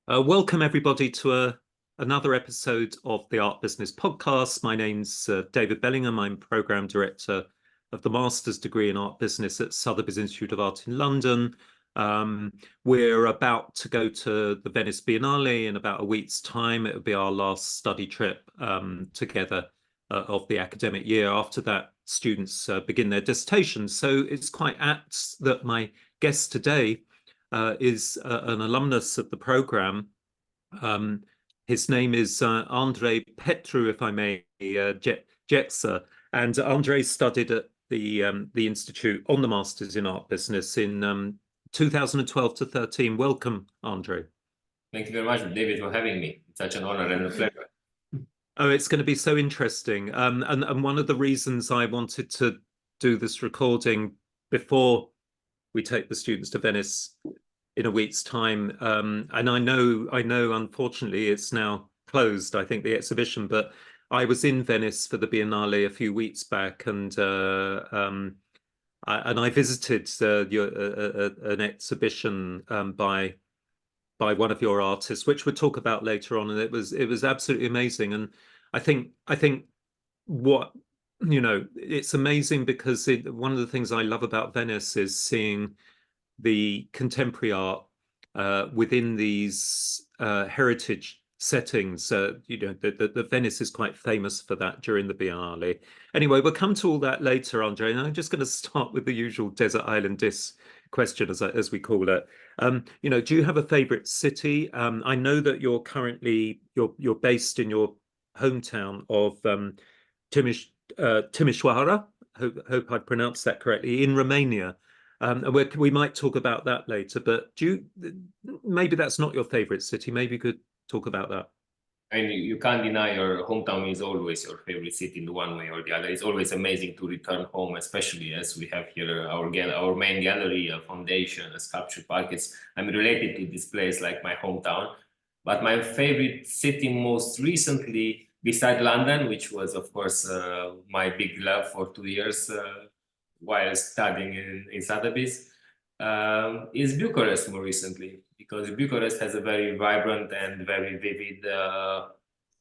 Welcome everybody to another episode of the Art Business Podcast. My name's David Bellingham. I'm Programme Director of the Master's degree in Art Business at Sotheby's Institute of Art in London. We're about to go to the Venice Biennale in about a week's time. It'll be our last study trip together of the academic year. After that, students begin their dissertations. So it's quite apt that my guest today is an alumnus of the program. His name is Andrei Petru, if I may, Jecza, and Andrei studied at the Institute on the Masters in Art Business in 2012 to 13. Welcome, Andrei. Thank you very much, David, for having me. It's such an honor and a pleasure. Oh, it's going to be so interesting. And one of the reasons I wanted to do this recording before we take the students to Venice in a week's time, and I know, unfortunately, it's now closed, I think, the exhibition, but I was in Venice for the Biennale a few weeks back, and I visited an exhibition by one of your artists, which we'll talk about later on, and it was absolutely amazing. And I think what it's amazing because one of the things I love about Venice is seeing the contemporary art within these heritage settings. The Venice is quite famous for that during the Biennale. Anyway, we'll come to all that later, Andrei, and I'm just going to start with the usual desert island disc question, as we call it. Do you have a favorite city? I know that you're currently you're based in your hometown of Timisoara. Hope I pronounced that correctly, in Romania. And we might talk about that later, but maybe that's not your favorite city. Maybe you could talk about that. I mean, you can't deny your hometown is always your favorite city in one way or the other. It's always amazing to return home, especially as we have here our main gallery, a foundation, a sculpture park. I'm related to this place like my hometown. But my favorite city most recently, beside London, which was, of course, my big love for 2 years, while studying in Sotheby's, is Bucharest more recently, because Bucharest has a very vibrant and very vivid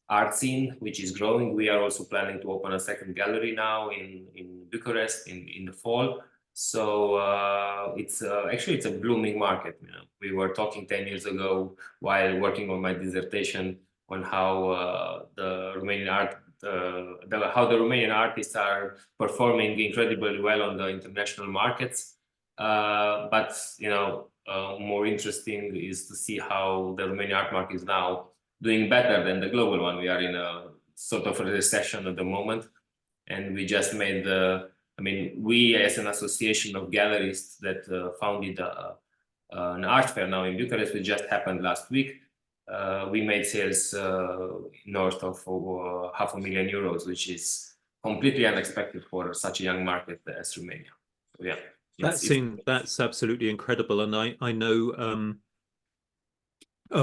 art scene, which is growing. We are also planning to open a second gallery now in Bucharest in the fall. So it's a blooming market. We were talking 10 years ago while working on my dissertation on how the Romanian art how the Romanian artists are performing incredibly well on the international markets. But more interesting is to see how the Romanian art market is now doing better than the global one. We are in a sort of a recession at the moment, and we just made we as an association of gallerists that founded an art fair now in Bucharest, which just happened last week. We made sales north of €500,000 euros, which is completely unexpected for such a young market as Romania. So, yeah, that's absolutely incredible. And I know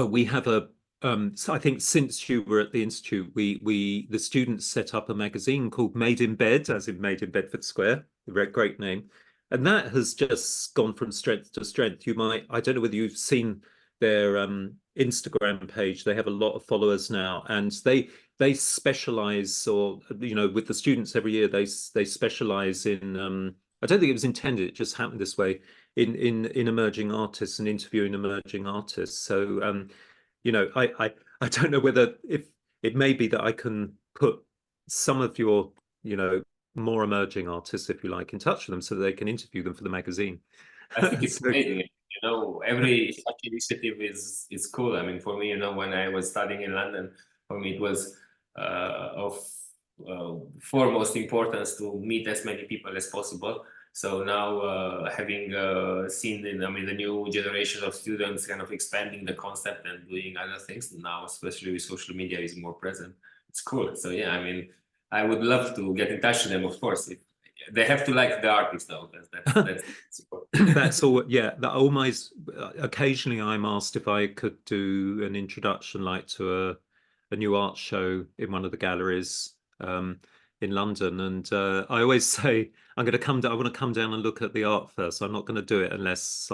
we have so I think since you were at the Institute, the students set up a magazine called Made in Bed, as in Made in Bedford Square, a great name. And that has just gone from strength to strength. I don't know whether you've seen their Instagram page. They have a lot of followers now, and they specialize, or with the students every year, they specialize in I don't think it was intended, it just happened this way, in emerging artists and interviewing emerging artists. So I don't know whether, if it may be that I can put some of your more emerging artists, if you like, in touch with them so that they can interview them for the magazine. I think it's amazing. Every such initiative is cool. I mean, for me, when I was studying in London, for me it was of foremost importance to meet as many people as possible. So now, having seen the new generation of students kind of expanding the concept and doing other things now, especially with social media, is more present. It's cool. So yeah, I would love to get in touch with them, of course. They have to like the artist, though. That's all. Yeah, occasionally I'm asked if I could do an introduction, like to a new art show in one of the galleries in London, and I always say I want to come down and look at the art first. I'm not going to do it unless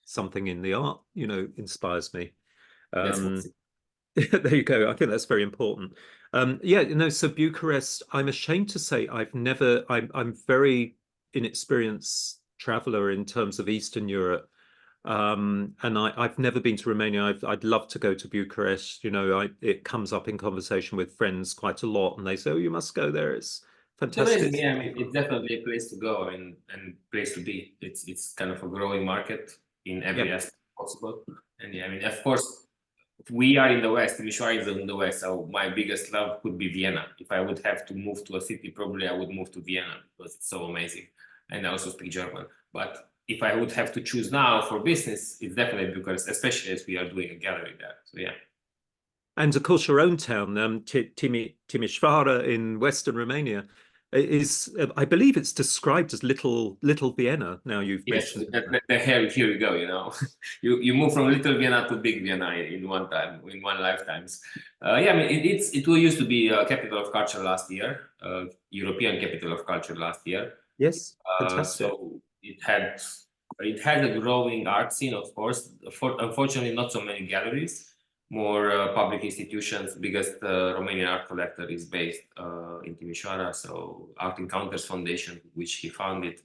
something in the art inspires me. That's what. There you go. I think that's very important. Yeah, so Bucharest, I'm ashamed to say I'm very inexperienced traveler in terms of Eastern Europe. And I've never been to Romania. I'd love to go to Bucharest. It comes up in conversation with friends quite a lot, and they say, "Oh, you must go there. It's It's amazing. fantastic." Yeah, I mean, it's definitely a place to go and place to be. It's kind of a growing market in every Yep. aspect possible. And yeah, I mean, of course, we are in the West. Timisoara is in the West, so my biggest love would be Vienna. If I would have to move to a city, probably I would move to Vienna because it's so amazing, and I also speak German. But if I would have to choose now for business, it's definitely Bucharest, especially as we are doing a gallery there. So yeah. And of course, your own town, Timisoara in Western Romania, I believe it's described as Little Vienna. Now you've Yes, mentioned here we go. You move from Little Vienna to Big Vienna in one time, in one lifetimes. Yeah, I mean it used to be a capital of culture last year, European capital of culture last year. Yes, fantastic. So it had a growing art scene, of course. Unfortunately, not so many galleries, more public institutions. Biggest Romanian art collector is based in Timisoara, so Art Encounters Foundation, which he founded.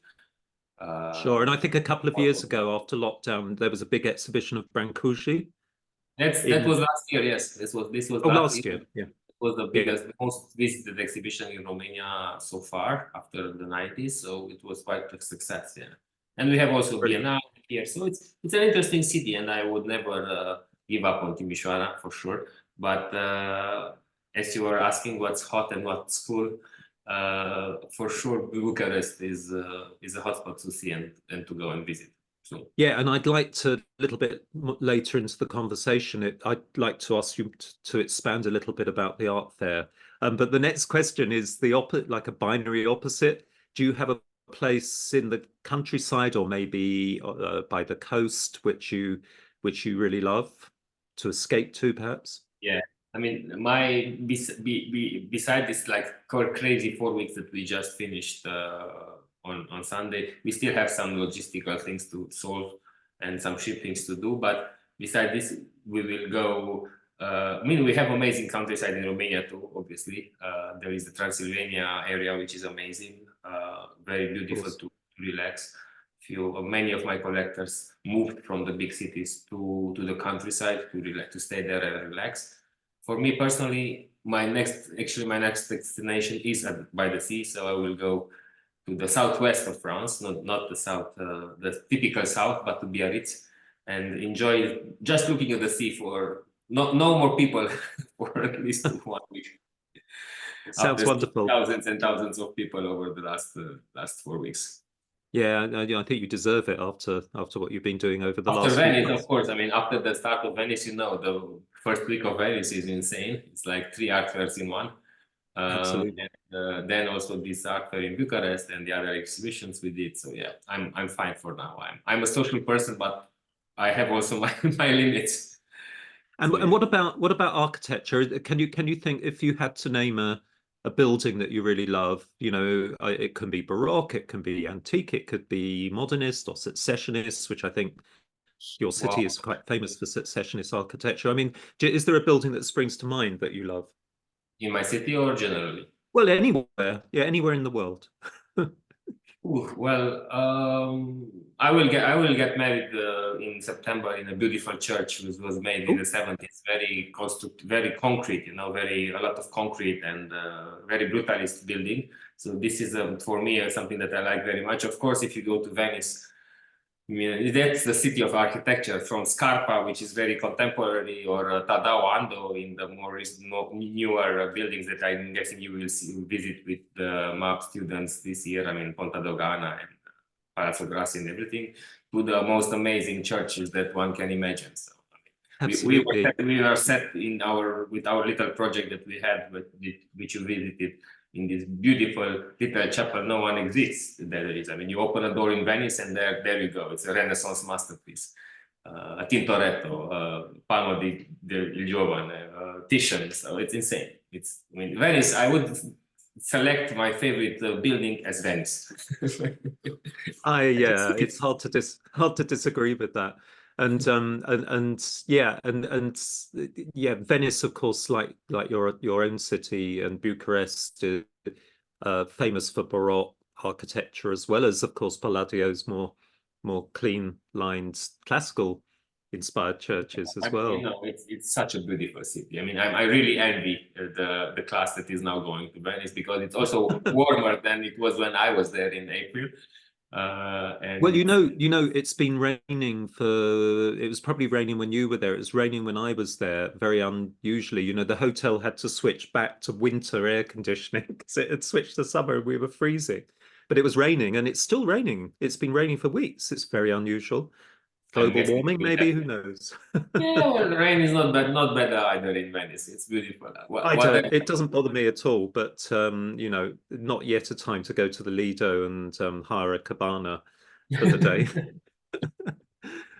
Sure. And I think a couple of years ago, after lockdown, there was a big exhibition of Brancusi. That was last year. Yes, this was last year. Yeah. It was the biggest, most visited exhibition in Romania so far after the 90s. So it was quite a success. Yeah, and we have also Biennale here. So it's an interesting city, and I would never give up on Timisoara for sure. But as you were asking, what's hot and what's cool, for sure, Bucharest is a hotspot to see and to go and visit. So. Yeah, and I'd like to, a little bit later into the conversation, I'd like to ask you to expand a little bit about the art fair. But the next question is like a binary opposite. Do you have a place in the countryside or maybe by the coast which you really love to escape to, perhaps? Yeah, I mean, beside this like crazy 4 weeks that we just finished on Sunday, we still have some logistical things to solve and some shippings to do. But beside this, we will go. I mean, we have amazing countryside in Romania too. Obviously, there is the Transylvania area, which is amazing, very beautiful to relax. Many of my collectors moved from the big cities to the countryside to stay there and relax. For me personally, my next destination is by the sea, so I will go to the southwest of France, not the south, the typical south, but to Biarritz, and enjoy just looking at the sea for no more people for at least 1 week. Sounds wonderful. Thousands and thousands of people over the last 4 weeks. Yeah, I think you deserve it after what you've been doing over the last. After Venice, of course. I mean, after the start of Venice, the first week of Venice is insane. It's like 3 art fairs in one. Absolutely. And then also this art fair in Bucharest and the other exhibitions we did. So yeah, I'm fine for now. I'm a social person, but I have also my limits. And what about architecture? Can you think, if you had to name a building that you really love, it can be Baroque, it can be antique, it could be modernist or secessionist, which I think your city is quite famous for secessionist architecture. I mean, is there a building that springs to mind that you love? In my city or generally? Well, anywhere. Yeah, anywhere in the world. Well, I will get married in September in a beautiful church which was made in the 70s. Very concrete, a lot of concrete and very brutalist building. So this is for me something that I like very much. Of course, if you go to Venice, I mean, that's the city of architecture, from Scarpa, which is very contemporary, or Tadao Ando in the more newer buildings that I'm guessing you will visit with the MAP students this year. I mean, Ponta Dogana and Palazzo Grassi and everything, to the most amazing churches that one can imagine. So absolutely, we were set with our little project that we had, which you visited, in this beautiful little chapel. No one exists. There is. I mean, you open a door in Venice, and there you go. It's a Renaissance masterpiece. A Tintoretto, Palma di Giovane, Titian. So it's insane. I mean, Venice. I would select my favorite building as Venice. It's hard to disagree with that. And yeah, and yeah, Venice, of course, like your own city, and Bucharest, famous for Baroque architecture, as well as, of course, Palladio's more clean lined classical inspired churches as well. You know, it's such a beautiful city. I mean, I really envy the class that is now going to Venice, because it's also warmer than it was when I was there in April. And well, you know, it's been raining it was probably raining when you were there. It was raining when I was there, very unusually. You know, the hotel had to switch back to winter air conditioning because it had switched to summer and we were freezing. But it was raining, and it's still raining. It's been raining for weeks. It's very unusual. Global warming, maybe, who knows? Yeah, well, the rain is not bad either in Venice. It's beautiful. It doesn't bother me at all, but you know, not yet a time to go to the Lido and hire a cabana for the day.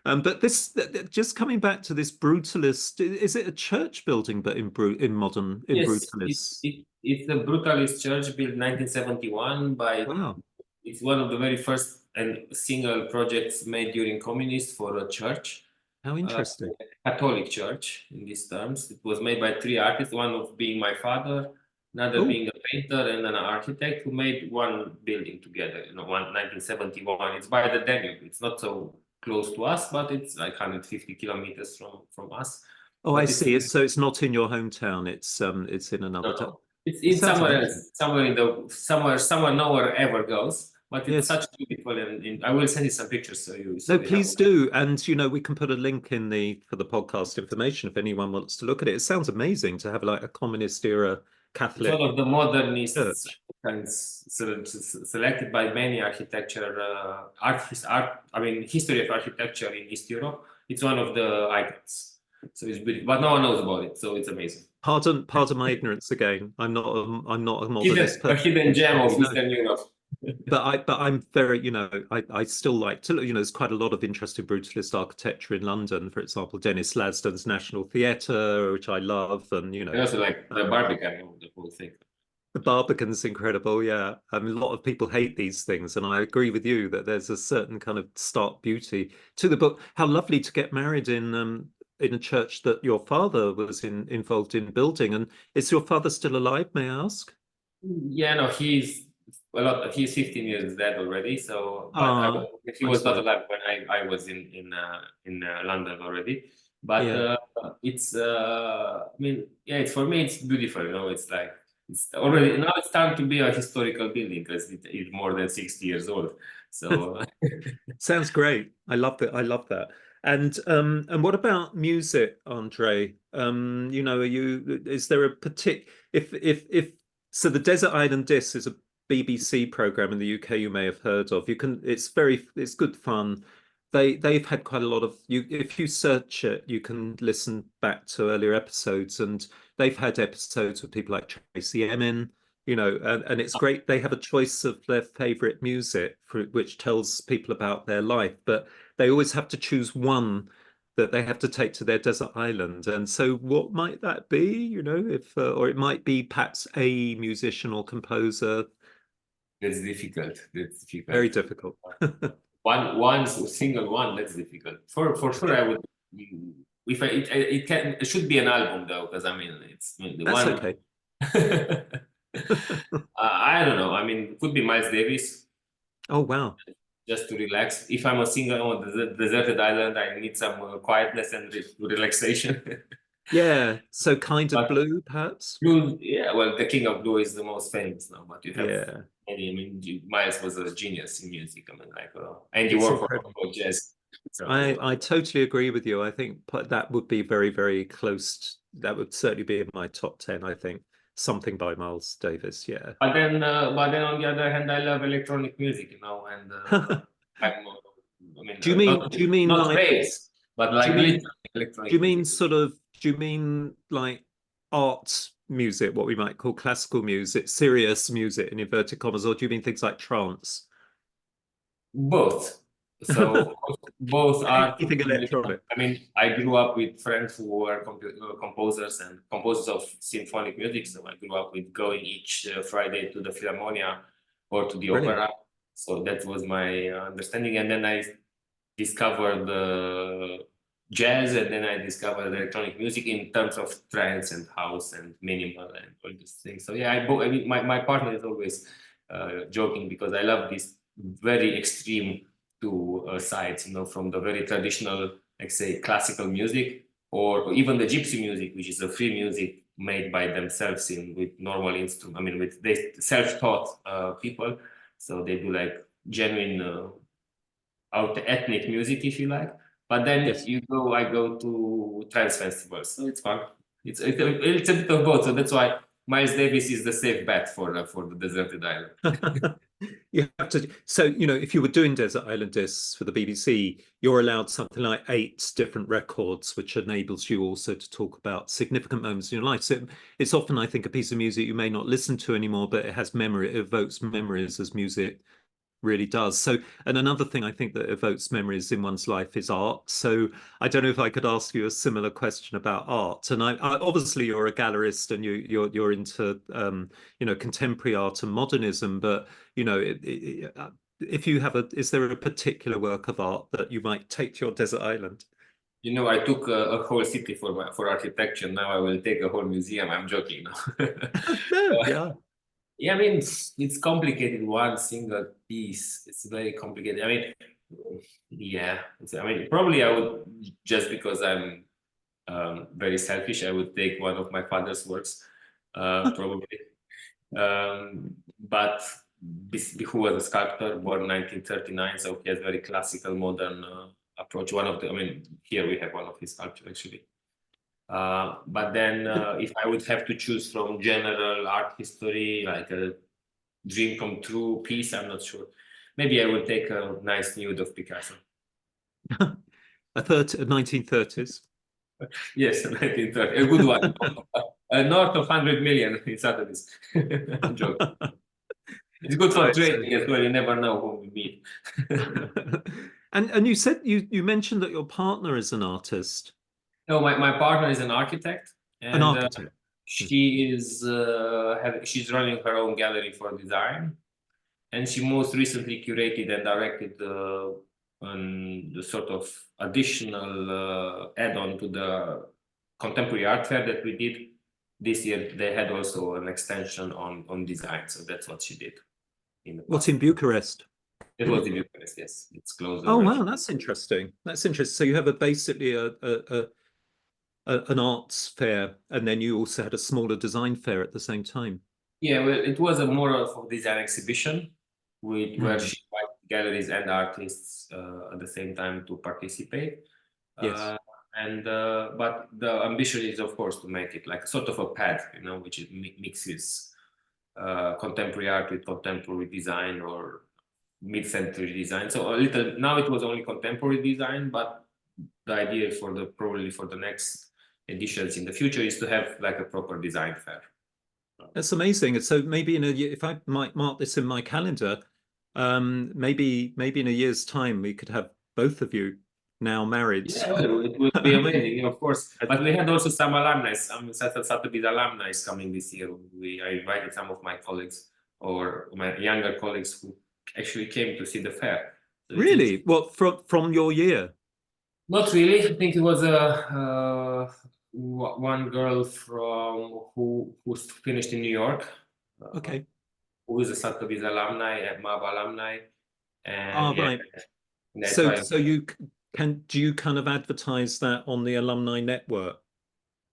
But this, just coming back to this brutalist, is it a church building, but in modern, in Yes, brutalist? it's the brutalist church built 1971 by. Wow, It's one of the very first and single projects made during communist for a church. how interesting. Catholic church in these terms. It was made by three artists, one of being my father, another being a painter, and an architect, who made one building together, you know, 1971. It's by the Danube. It's not so close to us, but it's like 150 kilometers from us. Oh, but I see. So it's not in your hometown. It's in another town. It's somewhere else, somewhere nowhere ever goes. But it's such beautiful, and I will send you some pictures so you. No, please do, and you know, we can put a link in for the podcast information if anyone wants to look at it. It sounds amazing to have like a communist era Catholic. It's one of the modernists selected by many architecture history of architecture in East Europe. It's one of the icons, so it's beautiful, but no one knows about it, so it's amazing. Pardon my ignorance again. I'm not a modernist. A hidden gem of Eastern Europe. But I'm very, you know, I still like to, you know, there's quite a lot of interesting brutalist architecture in London. For example, Dennis Lasdun's National Theatre, which I love, and you know, I also like the Barbican, the whole thing. The Barbican's incredible, yeah. A lot of people hate these things, and I agree with you that there's a certain kind of stark beauty to the book. How lovely to get married in a church that your father was involved in building. And is your father still alive, may I ask? Yeah, no, he's 15 years dead already. So he was not alive when I was in London already. But it's I mean, yeah, it's, for me it's beautiful. You know, it's like it's already now it's time to be a historical building because it's more than 60 years old. So sounds great. I love it. I love that. And what about music, Andrei? You know, is there a particular if so the Desert Island Discs is a BBC program in the UK you may have heard of. It's good fun. They've had quite a lot of if you search it, you can listen back to earlier episodes, and they've had episodes with people like Tracy Emin, you know, and it's great. They have a choice of their favorite music which tells people about their life, but they always have to choose one that they have to take to their desert island. And so what might that be, you know, if or it might be perhaps a musician or composer. That's difficult. That's difficult. Very difficult. one single one, that's difficult. For sure, I would. If it should be an album though, because I mean That's okay. I don't know. I mean, it could be Miles Davis. Oh wow! Just to relax. If I'm a singer on the deserted island, I need some quietness and relaxation. Yeah. So kind of blue, perhaps. Blue, yeah. Well, the King of Blue is the most famous now, but you have. Yeah. I mean, Miles was a genius in music. I mean, like, and you work for jazz. So, I totally agree with you. I think that would be very, very close. That would certainly be in my top 10. I think something by Miles Davis. Yeah. But then on the other hand, I love electronic music, you know, and I mean, do you mean not like bass, but like electronic? Do you mean like art music, what we might call classical music, serious music in inverted commas, or do you mean things like trance? Both. So both are anything electronic. I mean, I grew up with friends who were composers of symphonic music. So I grew up with going each Friday to the Philharmonia or to the opera. So that was my understanding. And then I discovered jazz, and then I discovered electronic music in terms of trance and house and minimal and all these things. So yeah, I mean, my partner is always joking because I love these very extreme two sides, you know, from the very traditional, like say, classical music, or even the gypsy music, which is a free music made by themselves with normal instruments. I mean, with they self-taught people, so they do like genuine out ethnic music, if you like. But then Yes. I go to trance festivals, so it's fun. It's a bit of both, so that's why Miles Davis is the safe bet for the deserted island. You have to, so, you know, if you were doing Desert Island Discs for the BBC, you're allowed something like 8 different records, which enables you also to talk about significant moments in your life. So it's often, I think, a piece of music you may not listen to anymore, but it has memory, it evokes memories as music really does. So, and another thing I think that evokes memories in one's life is art. So I don't know if I could ask you a similar question about art. And I obviously you're a gallerist and you're into you know, contemporary art and modernism, but you know, if you have is there a particular work of art that you might take to your desert island? You know, I took a whole city for architecture. Now I will take a whole museum. I'm joking. No, yeah. Yeah, I mean, it's complicated. One single piece, it's very complicated. I mean, yeah, I mean, probably I would, just because I'm very selfish, I would take one of my father's works, probably. But who was a sculptor, born 1939, so he has very classical, modern approach. One of the, I mean, here we have one of his sculptures actually. But then if I would have to choose from general art history, like a dream come true piece, I'm not sure. Maybe I will take a nice nude of Picasso. A 1930s. Yes, 1930, a good one. North of 100 million in Sotheby's. Joke. It's good for trading as well. You never know who we meet. And you said you mentioned that your partner is an artist. No, my partner is an architect, An and architect. she is she's running her own gallery for design, and she most recently curated and directed the sort of additional add-on to the contemporary art fair that we did this year. They had also an extension on design, so that's what she did. What's in Bucharest? It was in Bucharest, yes. It's close. Oh wow, that's interesting. That's interesting. So you have basically an arts fair, and then you also had a smaller design fair at the same time. Yeah, well, it was a more of a design exhibition where she invited galleries and artists at the same time to participate. Yes. But the ambition is, of course, to make it like sort of a pad, you know, which mixes contemporary art with contemporary design or mid-century design. So a little, now it was only contemporary design, but the idea probably for the next editions in the future is to have like a proper design fair. That's amazing. So maybe in a year, if I might mark this in my calendar, maybe in a year's time we could have both of you now married. Yeah, it would be amazing, of course. But we had also some alumni, some Sotheby's alumni coming this year. I invited some of my colleagues or my younger colleagues who actually came to see the fair. So really? What, from your year? Not really. I think it was one girl from who finished in New York. Okay. Who is a Sotheby's alumni, a MAB alumni, and yeah. Right. So do you kind of advertise that on the alumni network?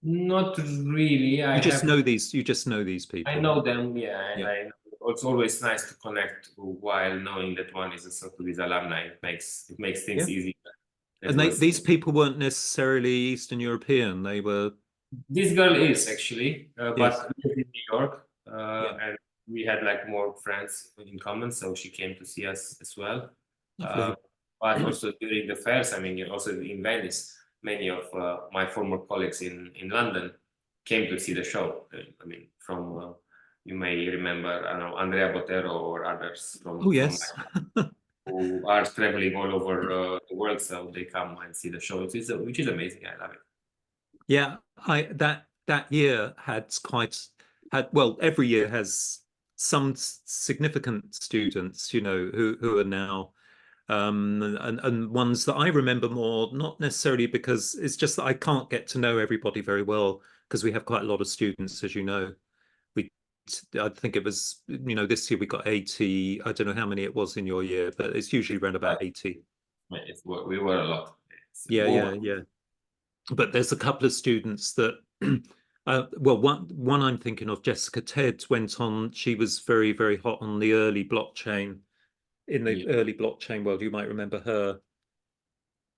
Not really. You just know these people. I know them, yeah, and Yeah. it's always nice to connect while knowing that one is a Sotheby's alumni. It makes things easier. And these people weren't necessarily Eastern European. They were. This girl is actually, Yes. but lived in New York, Yeah. and we had like more friends in common, so she came to see us as well. But also during the fairs, I mean, also in Venice, many of my former colleagues in London came to see the show. I mean, from you may remember, I don't know, Andrea Botero or others from. Oh yes. Who are traveling all over the world, so they come and see the show, which is amazing. I love it. Yeah, that year well, every year has some significant students, you know, who are now and ones that I remember more, not necessarily because it's just that I can't get to know everybody very well because we have quite a lot of students, as you know. We, I think it was, you know, this year we got 80. I don't know how many it was in your year, but it's usually around about 80. We were a lot. Yeah. But there's a couple of students that, well, one I'm thinking of, Jessica Ted, went on. She was very, very hot on the early blockchain. In the early blockchain world, you might remember her.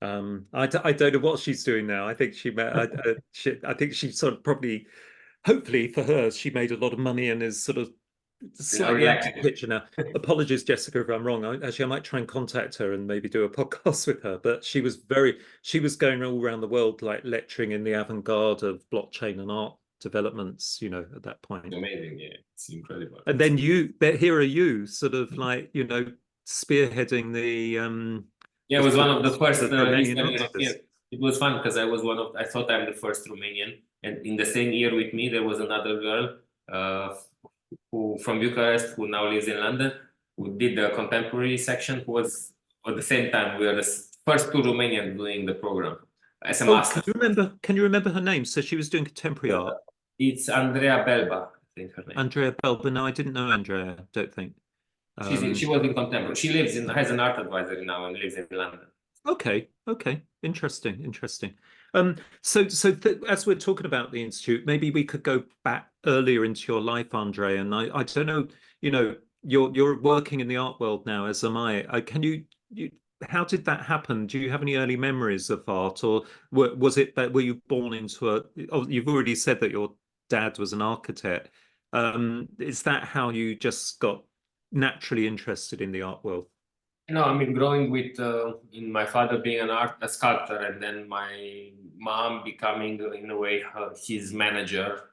I don't know what she's doing now. I think I think she sort of probably, hopefully for her, she made a lot of money and is sort of slightly out of the picture now. Apologies, Jessica, if I'm wrong. Actually, I might try and contact her and maybe do a podcast with her. But she was going all around the world, like lecturing in the avant-garde of blockchain and art developments, you know, at that point. Amazing, yeah, it's incredible. And then here are you, sort of like, you know, spearheading the yeah, it was one of the first it was fun because I thought I'm the first Romanian, and in the same year with me there was another girl who from Bucharest who now lives in London, who did the contemporary section, who was at the same time we were the first two Romanians doing the program as a master. Can you remember her name? So she was doing contemporary art. It's Andrea Belba, I think her name. Andrea Belba. No, I didn't know Andrea, I don't think. She was in contemporary. She has an art advisory now and lives in London. Okay. Interesting. So as we're talking about the Institute, maybe we could go back earlier into your life, Andrei. And I don't know, you know, you're working in the art world now, as am I. How did that happen? Do you have any early memories of art, or was it that were you born into a? Oh, you've already said that your dad was an architect. Is that how you just got naturally interested in the art world? No, I mean, growing with in my father being a sculptor, and then my mom becoming in a way his manager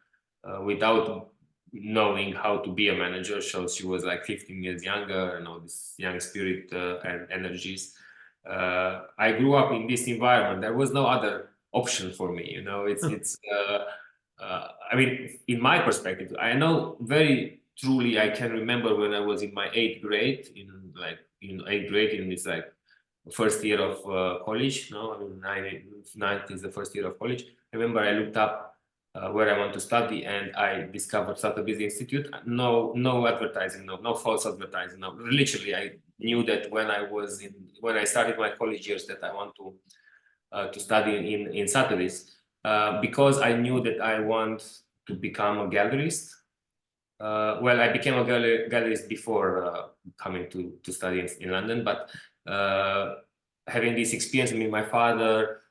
without knowing how to be a manager. So she was like 15 years younger and all this young spirit and energies. I grew up in this environment. There was no other option for me. You know, I mean, in my perspective, I know very truly. I can remember when I was in my 8th grade, in 8th grade, in this like first year of college. No, I mean, ninth is the first year of college. I remember I looked up where I want to study, and I discovered Sotheby's Institute. No advertising, no false advertising. No, literally, I knew that when I started my college years that I want to study in Sotheby's because I knew that I want to become a gallerist. Well, I became a gallerist before coming to study in London, but having this experience, I mean, my father,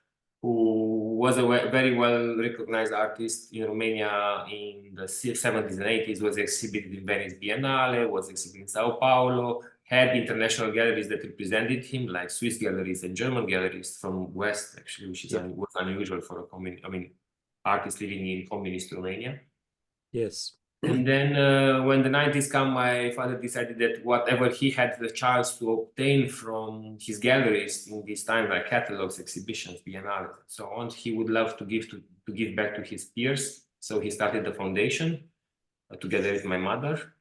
who was a very well recognized artist in Romania in the 70s and 80s, was exhibited in Venice Biennale, was exhibited in Sao Paulo, had international galleries that represented him, like Swiss galleries and German galleries from West, actually, which was unusual for a artist living in communist Romania. Yes. And then when the 90s come, my father decided that whatever he had the chance to obtain from his galleries in this time, like catalogs, exhibitions, biennales, and so on, he would love to give back to his peers. So he started the foundation together with my mother,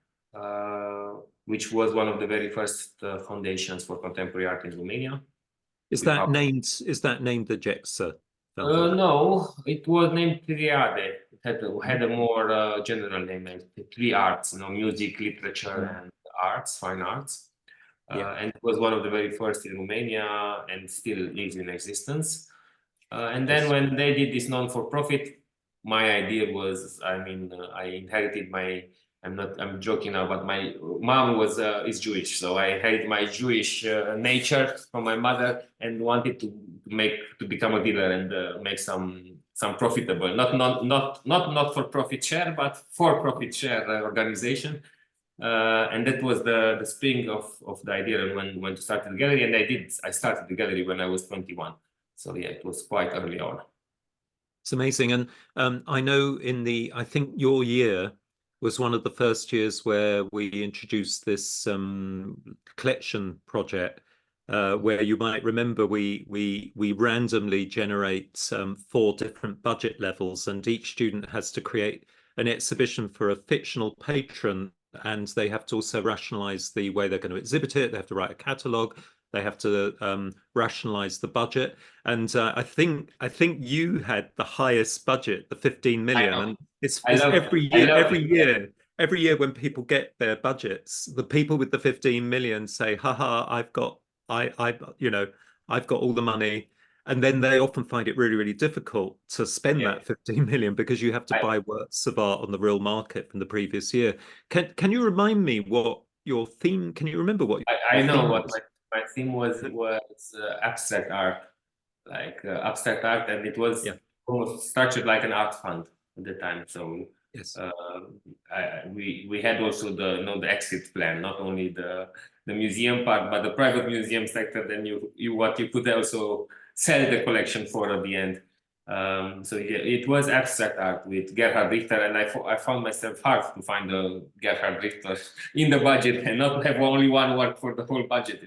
which was one of the very first foundations for contemporary art in Romania. Is that named the Jecza? No, it was named Triade. It had a more general name, like three arts, you know, music, literature, and arts, fine arts. And it was one of the very first in Romania and still is in existence. And then when they did this non-for-profit, my idea was, I mean, I inherited I'm joking now, but my mom is Jewish, so I inherited my Jewish nature from my mother and wanted to become a dealer and make some profitable, not for profit share, but for profit share organization. And that was the spring of the idea when to start the gallery, and I started the gallery when I was 21. So yeah, it was quite early on. It's amazing, and I know I think your year was one of the first years where we introduced this collection project, where you might remember we randomly generate 4 different budget levels, and each student has to create an exhibition for a fictional patron, and they have to also rationalize the way they're going to exhibit it. They have to write a catalogue. They have to rationalize the budget. And I think you had the highest budget, the 15 I million. know. And it's I love every year when people get their budgets, the people with the 15 million say, haha, I've got all the money. And then they often find it really, really difficult to spend that 15 million because you have to buy works of art on the real market from the previous year. Can you remind me what your theme? Can you remember what I your know theme what was? my theme was abstract art, like abstract art, and it was almost structured like an art fund at the time. So Yes. We had also the exit plan, not only the museum part, but the private museum sector. Then what you could also sell the collection for at the end. So yeah, it was abstract art with Gerhard Richter, and I found myself hard to find a Gerhard Richter in the budget and not have only one work for the whole budget.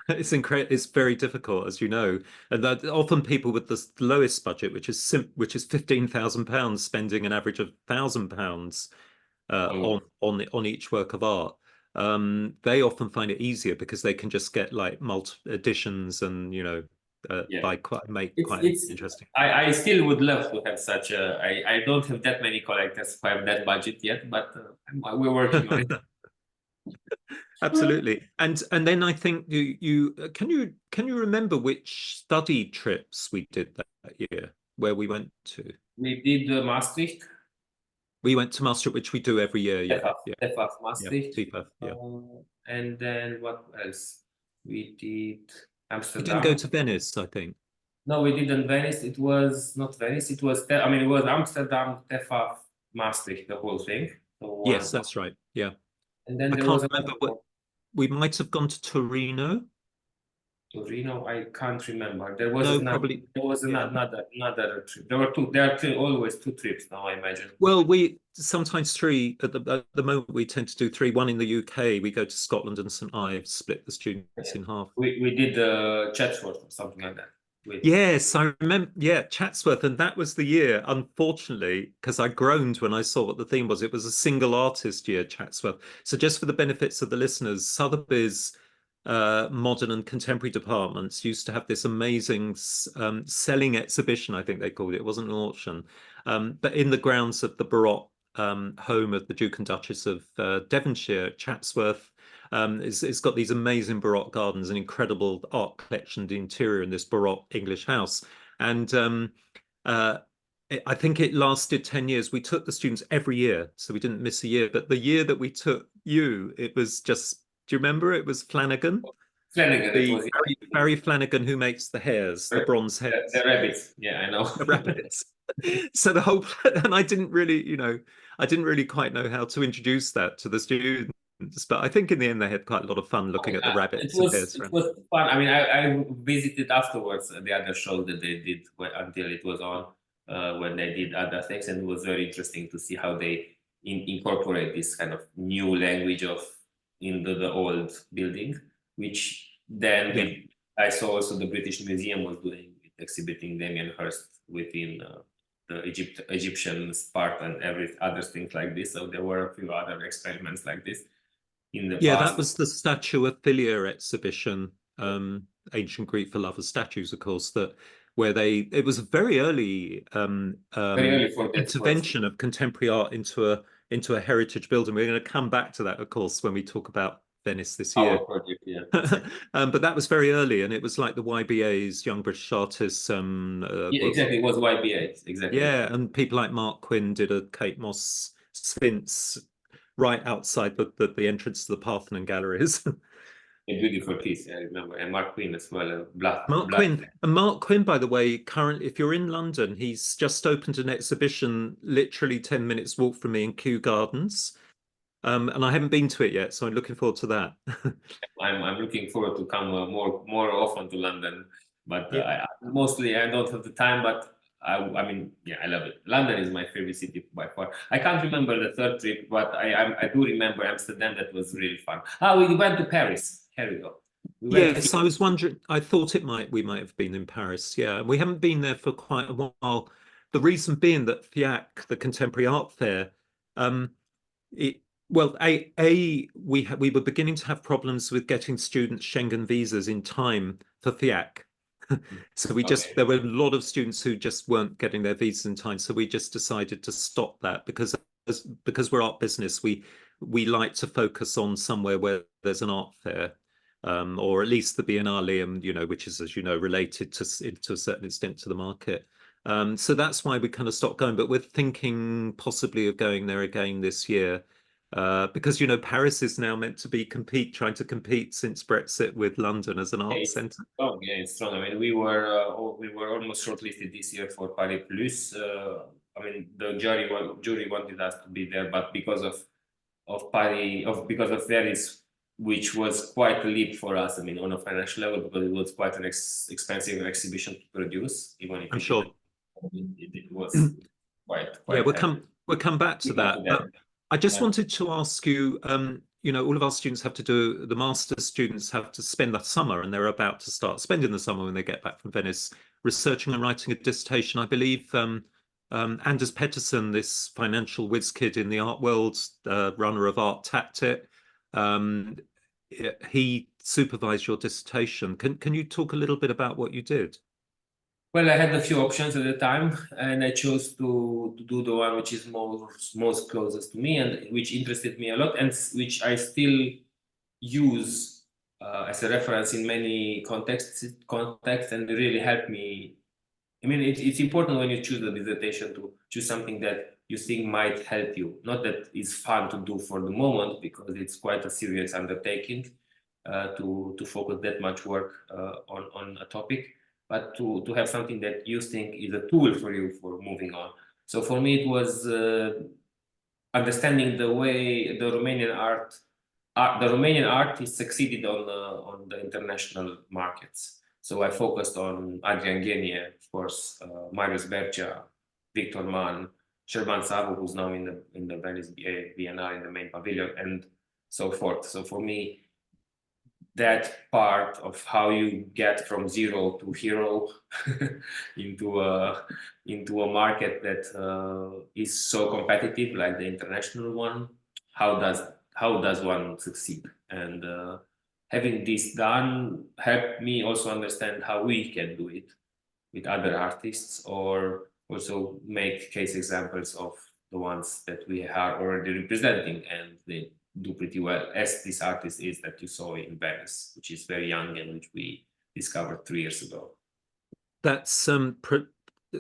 It's incredible. It's very difficult, as you know, and that often people with the lowest budget, which is £15,000, spending an average of £1,000 on each work of art. They often find it easier because they can just get like multiple editions and make quite interesting. I still would love to have such a. I don't have that many collectors who have that budget yet, but we're working on it. Absolutely. And then I think you can you remember which study trips we did that year where we went to? We did Maastricht. We went to Maastricht, which we do every year. TEFAF Maastricht. Yeah. And then what else? We did Amsterdam. We didn't go to Venice, I think. No, we didn't Venice. It was not Venice. It was it was Amsterdam, TEFAF, Maastricht, the whole thing. So, yes, that's right. Yeah. And then I can't remember we might have gone to Torino. Torino, I can't remember. There was probably there was another trip. There are always two trips now, I imagine. Well, we sometimes three at the moment. We tend to do three. One in the UK. We go to Scotland and St Ives, split the students in half. We did Chatsworth or something like that. Yes, I remember. Yeah, Chatsworth, and that was the year, unfortunately, because I groaned when I saw what the theme was. It was a single artist year, Chatsworth. So just for the benefits of the listeners, Sotheby's modern and contemporary departments used to have this amazing selling exhibition, I think they called it. It wasn't an auction, but in the grounds of the Baroque home of the Duke and Duchess of Devonshire, Chatsworth. It's got these amazing Baroque gardens, an incredible art collection, the interior in this Baroque English house. And I think it lasted 10 years. We took the students every year, so we didn't miss a year. But the year that we took you, it was just, do you remember? It was Flanagan. Barry Flanagan, who makes the hares, the bronze hares. The rabbits, yeah, I know. The rabbits. So the whole, and I didn't really quite know how to introduce that to the students. But I think in the end they had quite a lot of fun looking at the rabbits. It was fun. I mean, I visited afterwards the other show that they did until it was on when they did other things, and it was very interesting to see how they incorporate this kind of new language into the old building, which then I saw also the British Museum was doing, exhibiting Damien Hirst within the Egyptian part and every other things like this. So there were a few other experiments like this. That was the Statue of Philia exhibition, Ancient Greek for Lovers Statues, of course, it was a very early intervention of contemporary art into a heritage building. We're going to come back to that, of course, when we talk about Venice this year. Project, yeah. But that was very early, and it was like the YBA's Young British Artists. Exactly, it was YBA, exactly. Yeah, and people like Mark Quinn did a Kate Moss Sphinx right outside the entrance to the Parthenon galleries. A beautiful piece, I remember, and Mark Quinn as well. Mark Quinn, by the way, currently, if you're in London, he's just opened an exhibition literally 10 minutes walk from me in Kew Gardens. And I haven't been to it yet, so I'm looking forward to that. I'm looking forward to come more often to London, but mostly I don't have the time. But I mean, yeah, I love it. London is my favorite city by far. I can't remember the third trip, but I do remember Amsterdam. That was really fun. We went to Paris. Here we go. Yes, I was wondering. I thought we might have been in Paris. Yeah, we haven't been there for quite a while. The reason being that FIAC, the Contemporary Art Fair, Well, we were beginning to have problems with getting students Schengen visas in time for FIAC. So Okay. there were a lot of students who just weren't getting their visas in time. So we just decided to stop that because we're art business, we like to focus on somewhere where there's an art fair, or at least the Biennale, which is, as you know, related to a certain extent to the market. So that's why we kind of stopped going, but we're thinking possibly of going there again this year. Because Paris is now meant to be trying to compete since Brexit with London as an art centre. Oh yeah, it's strong. I mean, we were almost shortlisted this year for Paris Plus. I mean, the jury wanted us to be there, but because of Venice, which was quite a leap for us. I mean, on a financial level, because it was quite an expensive exhibition to produce, even if I'm sure. it was quite. Yeah, we'll come back to that. But I just Yeah. wanted to ask you, all of our students have to do, the master's students have to spend the summer, and they're about to start spending the summer when they get back from Venice, researching and writing a dissertation. I believe Anders Pettersson, this financial whiz kid in the art world, runner of Art Tactic, he supervised your dissertation. Can you talk a little bit about what you did? Well, I had a few options at the time, and I chose to do the one which is most closest to me and which interested me a lot, and which I still use as a reference in many contexts, and really helped me. I mean, it's important when you choose a dissertation to choose something that you think might help you, not that it's fun to do for the moment, because it's quite a serious undertaking to focus that much work on a topic, but to have something that you think is a tool for you for moving on. So for me, it was understanding the way the Romanian artists succeeded on the international markets. So I focused on Adrian Ghenie, of course, Marius Bercea, Victor Mann, Sherman Savu, who's now in the Venice Biennale in the main pavilion, and so forth. So for me, that part of how you get from zero to hero into a market that is so competitive, like the international one, how does one succeed? And having this done helped me also understand how we can do it with other artists, or also make case examples of the ones that we are already representing, and they do pretty well, as this artist is that you saw in Venice, which is very young and which we discovered 3 years ago. That's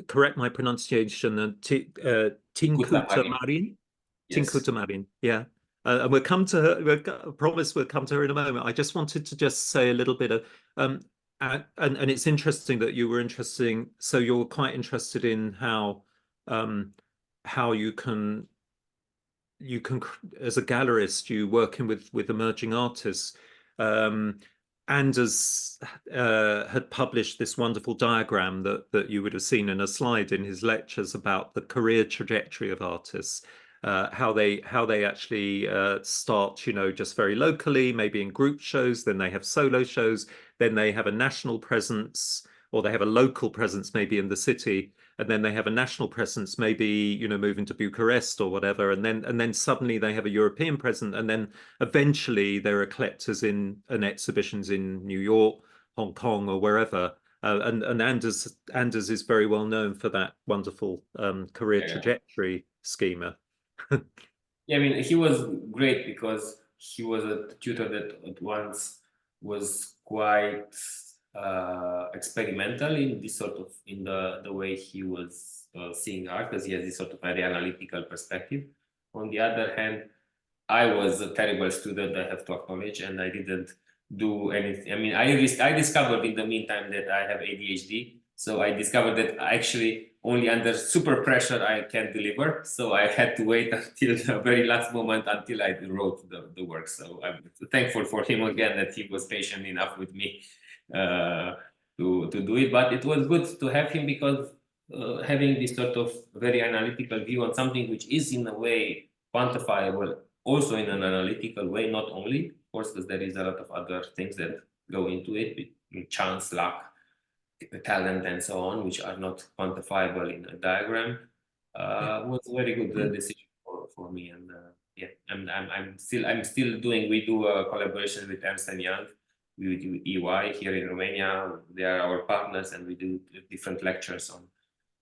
correct my pronunciation. TINCUTA MARIN. Yes. TINCUTA MARIN. Yeah. And we'll come to her. I promise we'll come to her in a moment. I just wanted to just say a little bit of, and it's interesting that you were interesting. So you're quite interested in how you can, as a gallerist, you working with emerging artists. Anders had published this wonderful diagram that you would have seen in a slide in his lectures about the career trajectory of artists, how they actually start, just very locally, maybe in group shows, then they have solo shows, then they have a national presence, or they have a local presence maybe in the city, and then they have a national presence, maybe moving to Bucharest or whatever, and then suddenly they have a European presence, and then eventually there are collectors and exhibitions in New York, Hong Kong, or wherever. And Anders is very well known for that wonderful career trajectory schema. Yeah, I mean, he was great because he was a tutor that at once was quite experimental in this sort of in the way he was seeing art, because he has this sort of very analytical perspective. On the other hand, I was a terrible student, I have to acknowledge, and I didn't do anything. I mean, I discovered in the meantime that I have ADHD, so I discovered that actually only under super pressure I can deliver. So I had to wait until the very last moment until I wrote the work. So I'm thankful for him again that he was patient enough with me to do it. But it was good to have him because having this sort of very analytical view on something which is in a way quantifiable, also in an analytical way, not only, of course, because there is a lot of other things that go into it, with chance, luck, talent, and so on, which are not quantifiable in a diagram, was a very good decision for me. And yeah, I'm still doing. We do a collaboration with Ernst & Young. We do EY here in Romania. They are our partners, and we do different lectures on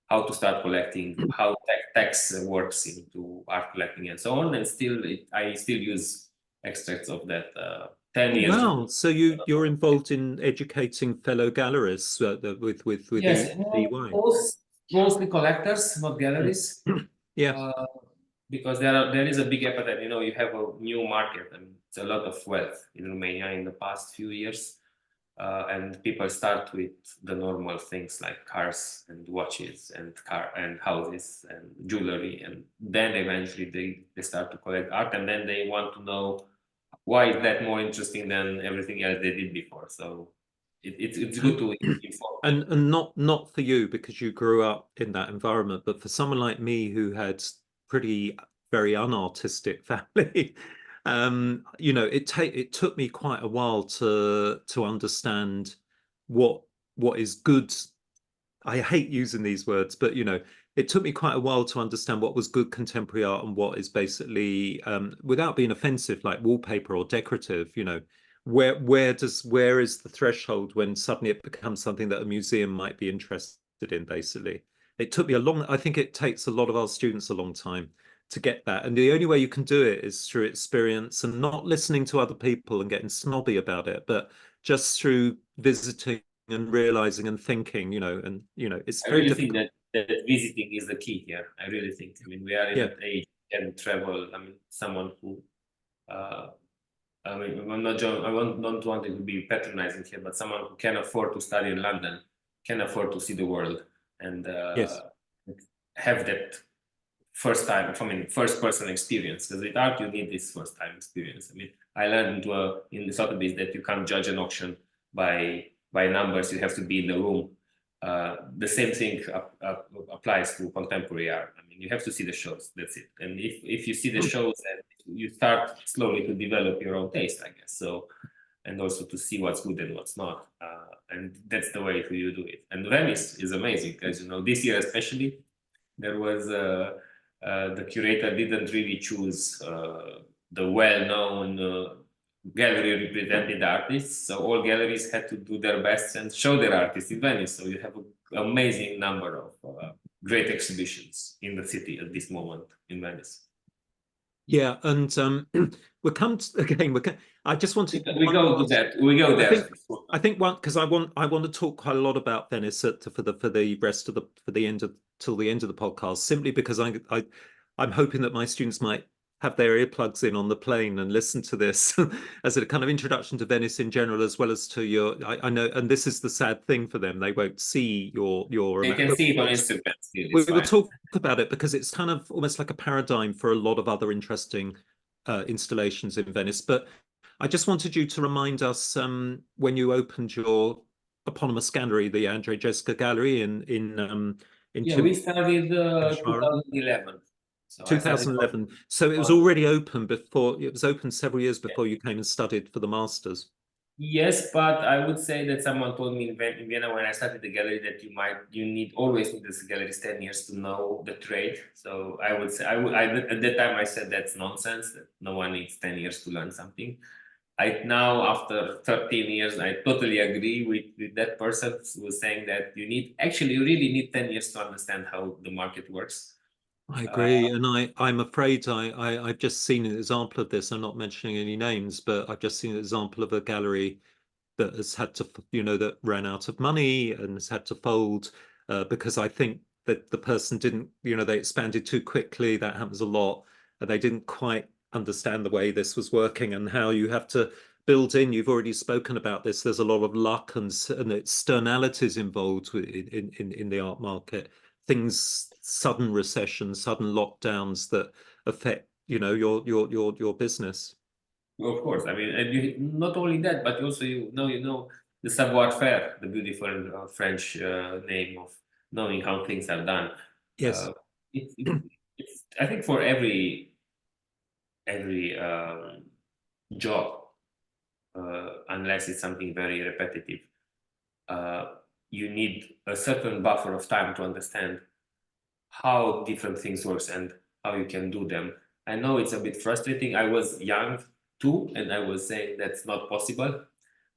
how to start collecting, how text works into art collecting, and so on. And still, I still use extracts of that 10 years. Wow! So you're involved in educating fellow gallerists with yes, EY. mostly collectors, not galleries. Yeah. Because there is a big appetite. You know, you have a new market, and it's a lot of wealth in Romania in the past few years. And people start with the normal things like cars and watches and houses and jewelry, and then eventually they start to collect art, and then they want to know why is that more interesting than everything else they did before. So it's good to inform. And not for you because you grew up in that environment, but for someone like me who had very unartistic family, you know, it took me quite a while to understand what is good. I hate using these words, but you know, it took me quite a while to understand what was good contemporary art and what is basically, without being offensive, like wallpaper or decorative. You know, where is the threshold when suddenly it becomes something that a museum might be interested in? Basically, it took me I think it takes a lot of our students a long time to get that, and the only way you can do it is through experience and not listening to other people and getting snobby about it, but just through visiting and realizing and thinking, you know, and you know, it's very difficult. Think that visiting is the key here. I really think. I mean, we are in that age and travel. I mean, someone who, I mean, I'm not. I don't want it to be patronizing here, but someone who can afford to study in London can afford to see the world and have that first person experience. Because with art, you need this first time experience. I mean, I learned in the Sotheby that you can't judge an auction by numbers. You have to be in the room. The same thing applies to contemporary art. I mean, you have to see the shows. That's it. And if you see the shows, and you start slowly to develop your own taste, I guess. So, and also to see what's good and what's not. And that's the way you do it. And Venice is amazing because, you know, this year especially, there was the curator didn't really choose the well-known gallery represented artists, so all galleries had to do their best and show their artists in Venice. So you have an amazing number of great exhibitions in the city at this moment in Venice. Yeah, and we'll come to, again. I just wanted we go there. I think one because I want to talk quite a lot about Venice for the rest of till the end of the podcast, simply because I'm hoping that my students might have their earplugs in on the plane and listen to this as a kind of introduction to Venice in general, as well as to your. I know, and this is the sad thing for them; they won't see your. They can see it on Instagram. We will talk about it because it's kind of almost like a paradigm for a lot of other interesting installations in Venice. But I just wanted you to remind us when you opened your eponymous gallery, the Andrei Jecza Gallery in we started 2011. So 2011. So it was already open before. It was open several years before you came and studied for the masters. Yes, but I would say that someone told me in Vienna when I started the gallery that you always need this gallery's 10 years to know the trade. So I would say at that time I said that's nonsense, that no one needs 10 years to learn something. Now after 13 years, I totally agree with that person who was saying that you really need 10 years to understand how the market works. I agree, and I'm afraid I've just seen an example of this. I'm not mentioning any names, but I've just seen an example of a gallery that has had to, that ran out of money and has had to fold because I think that the person didn't, they expanded too quickly. That happens a lot, and they didn't quite understand the way this was working and how you have to build in. You've already spoken about this. There's a lot of luck and externalities involved in the art market. Things, sudden recession, sudden lockdowns that affect, your business. Of course, I mean, and not only that, but also the savoir-faire, the beautiful French name of knowing how things are done. Yes, it's I think for every job, unless it's something very repetitive, you need a certain buffer of time to understand how different things work and how you can do them I know it's a bit frustrating. I was young too, and I was saying that's not possible.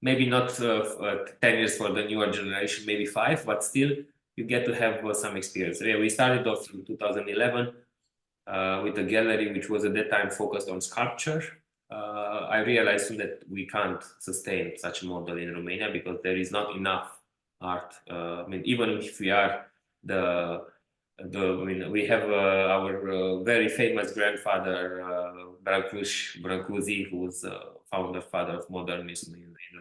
Maybe not 10 years for the newer generation, maybe 5, but still you get to have some experience. Yeah, we started off in 2011 with a gallery which was at that time focused on sculpture. I realized soon that we can't sustain such a model in Romania because there is not enough art. I mean, even if we are we have our very famous grandfather Brancusi, who was founder father of modernism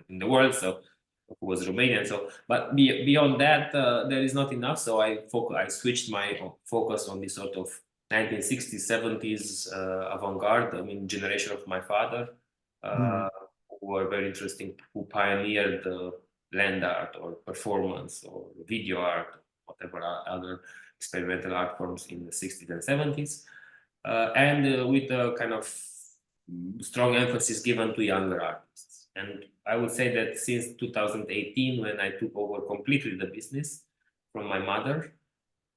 in the world, so who was Romanian. So, but beyond that, there is not enough. So I switched my focus on this sort of 1960s, 70s avant-garde. I mean, generation of my father, who were very interesting, who pioneered land art or performance or video art, whatever other experimental art forms in the 60s and 70s, and with a kind of strong emphasis given to younger artists. And I would say that since 2018, when I took over completely the business from my mother,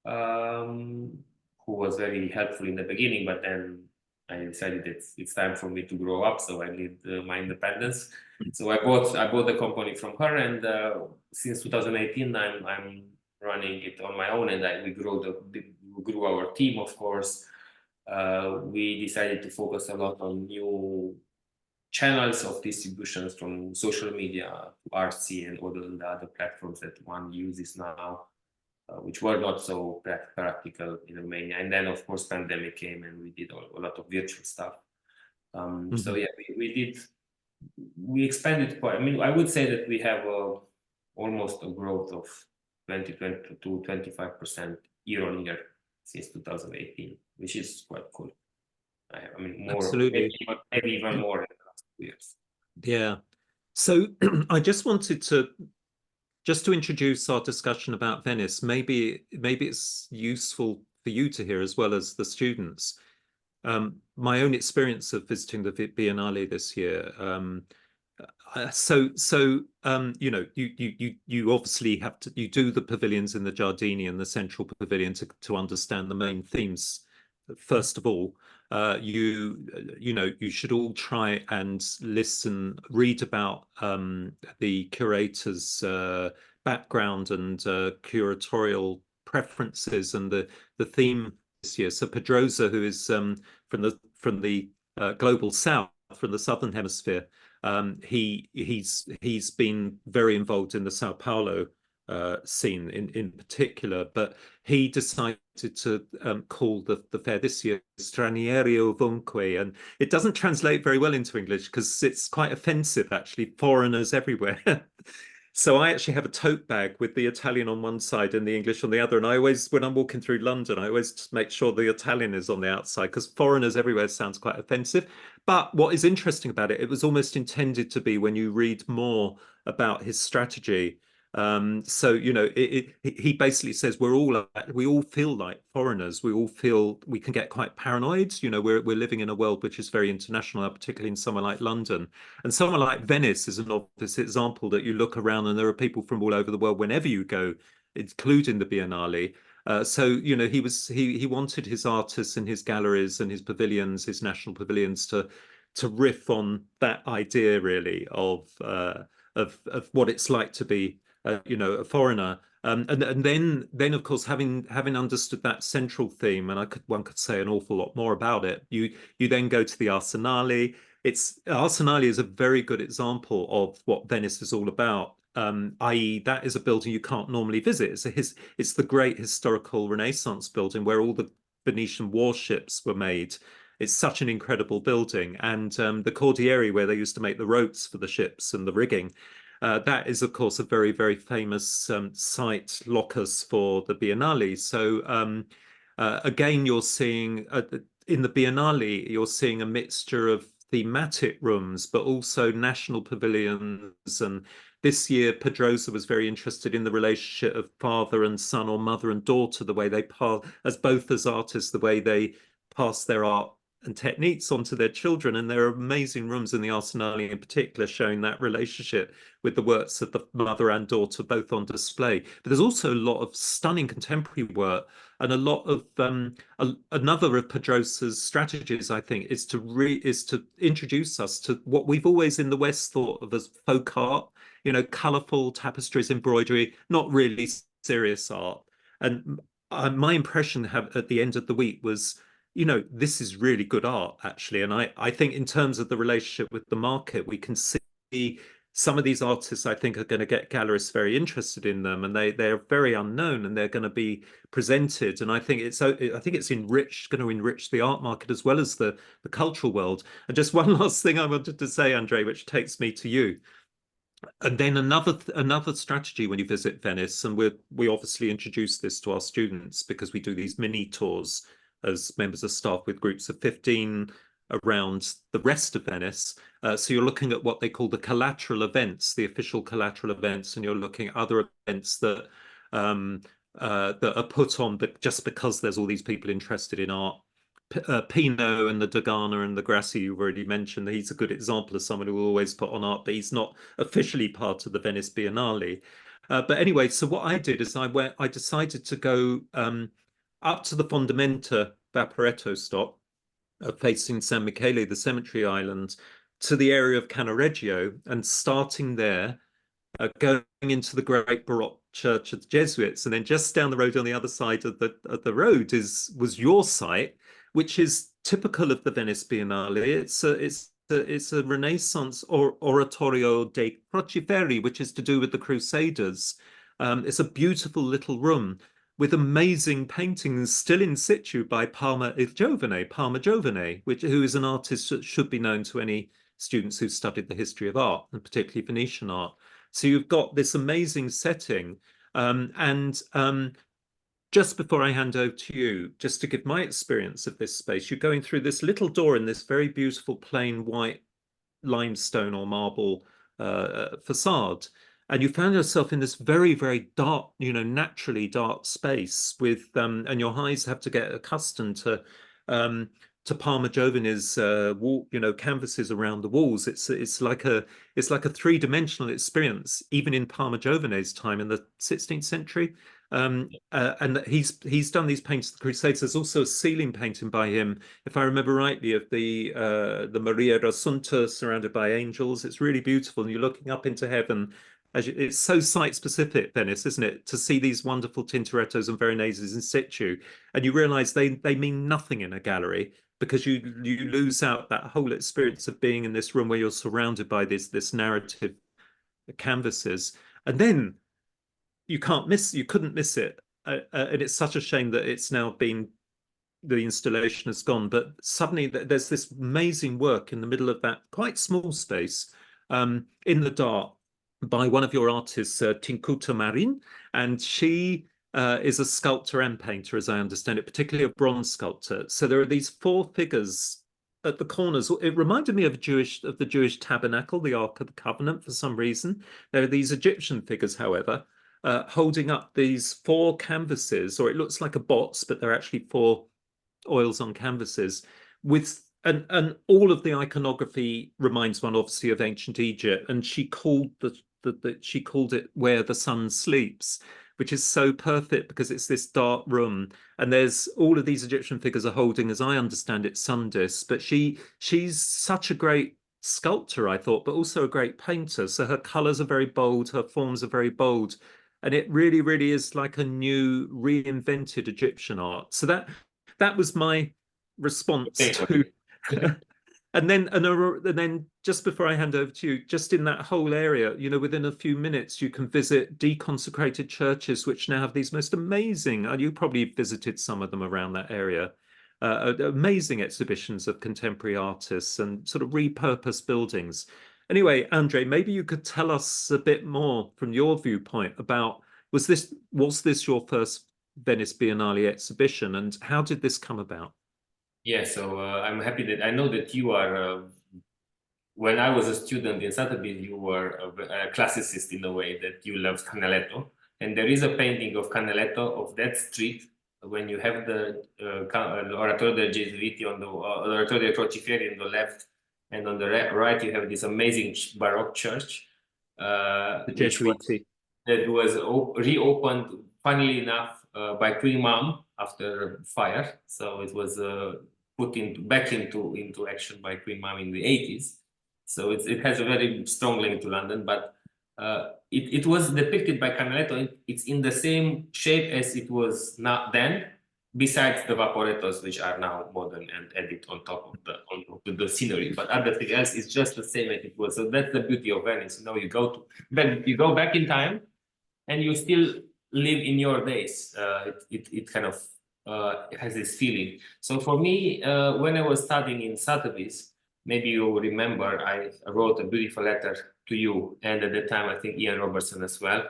who was very helpful in the beginning, but then I decided it's time for me to grow up, so I need my independence. So I bought the company from her, and since 2018, I'm running it on my own, and we grew our team, of course. We decided to focus a lot on new channels of distributions, from social media to Artsy and all the other platforms that one uses now, which were not so practical in Romania. And then, of course, pandemic came, and we did a lot of virtual stuff. So yeah, we expanded quite. I mean, I would say that we have almost a growth of 20 to 25% year on year since 2018, which is quite cool. I mean, more, absolutely, maybe even more in the last 2 years. Yeah. So I just wanted to introduce our discussion about Venice. Maybe it's useful for you to hear as well as the students. My own experience of visiting the Biennale this year. You know, you obviously have to, you do the pavilions in the Giardini and the central pavilion to understand the main themes. First of all, you know, you should all try and read about the curator's background and curatorial preferences and the theme this year. So Pedrosa, who is from the global south, from the southern hemisphere, he's been very involved in the Sao Paulo scene in particular, but he decided to call the fair this year Stranieri Ovunque, and it doesn't translate very well into English because it's quite offensive, actually, foreigners everywhere. So I actually have a tote bag with the Italian on one side and the English on the other. And I always, when I'm walking through London, I always make sure the Italian is on the outside because foreigners everywhere sounds quite offensive. But what is interesting about it, it was almost intended to be when you read more about his strategy. So, you know, he basically says we all feel like foreigners. We all feel we can get quite paranoid. You know, we're living in a world which is very international, particularly in somewhere like London. And somewhere like Venice is an obvious example that you look around and there are people from all over the world whenever you go, including the Biennale. So, you know, he wanted his artists and his galleries and his pavilions, his national pavilions, to riff on that idea really of what it's like to be you know, a foreigner. And then of course, having understood that central theme, and one could say an awful lot more about it, you then go to the Arsenale. Arsenale is a very good example of what Venice is all about. I.e., that is a building you can't normally visit. It's the great historical Renaissance building where all the Venetian warships were made. It's such an incredible building, and the Cordieri, where they used to make the ropes for the ships and the rigging. That is, of course, a very, very famous site, locus for the Biennale. So again, you're seeing in the Biennale, you're seeing a mixture of thematic rooms, but also national pavilions. And this year, Pedrosa was very interested in the relationship of father and son, or mother and daughter, the way they pass, as both as artists, the way they pass their art and techniques onto their children. And there are amazing rooms in the Arsenale in particular showing that relationship with the works of the mother and daughter both on display. But there's also a lot of stunning contemporary work, and a lot of another of Pedrosa's strategies, I think, is to introduce us to what we've always in the West thought of as folk art, you know, colorful tapestries, embroidery, not really serious art. And my impression at the end of the week was, you know, this is really good art, actually. And I think in terms of the relationship with the market, we can see some of these artists, I think, are going to get gallerists very interested in them, and they're very unknown, and they're going to be presented. And I think it's going to enrich the art market as well as the cultural world. And just one last thing I wanted to say, Andrei, which takes me to you. And then another strategy when you visit Venice, and we obviously introduce this to our students because we do these mini tours as members of staff with groups of 15 around the rest of Venice. So you're looking at what they call the collateral events, the official collateral events, and you're looking at other events that that are put on, but just because there's all these people interested in art. Pino and the Dogana and the Grassi you've already mentioned, he's a good example of someone who will always put on art, but he's not officially part of the Venice Biennale. But anyway, so what I did is I decided to go up to the Fondamenta Vaporetto stop, facing San Michele, the cemetery island, to the area of Cannaregio, and starting there, going into the great Baroque church of the Jesuits, and then just down the road on the other side of the road was your site, which is typical of the Venice Biennale. It's a Renaissance oratorio dei Crociferi, which is to do with the Crusaders. It's a beautiful little room with amazing paintings still in situ by Palma Giovane, who is an artist that should be known to any students who've studied the history of art, and particularly Venetian art. So you've got this amazing setting. Just before I hand over to you, just to give my experience of this space, you're going through this little door in this very beautiful plain white limestone or marble facade. And you found yourself in this very, very dark, you know, naturally dark space with, and your eyes have to get accustomed to Parma Giovanni's wall, you know, canvases around the walls. It's like a three-dimensional experience, even in Parma Giovanni's time in the 16th century. And he's done these paintings of the Crusades. There's also a ceiling painting by him, if I remember rightly, of the Maria Assunta surrounded by angels. It's really beautiful, and you're looking up into heaven. It's so site-specific, Venice, isn't it? To see these wonderful Tintorettos and Veroneses in situ, and you realise they mean nothing in a gallery, because you lose out that whole experience of being in this room where you're surrounded by this narrative canvases, and then you couldn't miss it, and it's such a shame that it's now been, the installation has gone, but suddenly there's this amazing work in the middle of that quite small space, in the dark, by one of your artists, TINCUTA MARIN, and she is a sculptor and painter, as I understand it, particularly a bronze sculptor. So there are these four figures at the corners. It reminded me of the Jewish tabernacle, the Ark of the Covenant, for some reason. There are these Egyptian figures, however, holding up these four canvases, or it looks like a box, but they're actually four oils on canvases, with and all of the iconography reminds one obviously of ancient Egypt, and she called it Where the Sun Sleeps, which is so perfect because it's this dark room, and there's all of these Egyptian figures are holding, as I understand it, sun discs. But she's such a great sculptor, I thought, but also a great painter. So her colors are very bold, her forms are very bold, and it really, really is like a new, reinvented Egyptian art. So that was my response to. And then just before I hand over to you, just in that whole area, you know, within a few minutes, you can visit deconsecrated churches, which now have these most amazing, and you probably visited some of them around that area, amazing exhibitions of contemporary artists and sort of repurposed buildings. Anyway, Andrei, maybe you could tell us a bit more from your viewpoint about, was this your first Venice Biennale exhibition, and how did this come about? Yeah, so I'm happy that I know that you are, when I was a student in Sotheby, you were a classicist in a way, that you loved Canaletto. And there is a painting of Canaletto of that street when you have the Oratorio del Gesuiti on the Oratorio dei Crocifieri on the left, and on the right you have this amazing Baroque church, The Jesuiti. that was reopened, funnily enough, by Queen Mum after fire. So it was put back into action by Queen Mum in the 80s. So it has a very strong link to London, but it was depicted by Canaletto. It's in the same shape as it was not then, besides the vaporettos, which are now modern and added on top of the scenery. But everything else is just the same as it was. So that's the beauty of Venice. You know, you go back in time, and you still live in your days. It kind of has this feeling. So for me, when I was studying in Sotheby's, maybe you remember, I wrote a beautiful letter to you, and at the time I think Ian Robertson as well,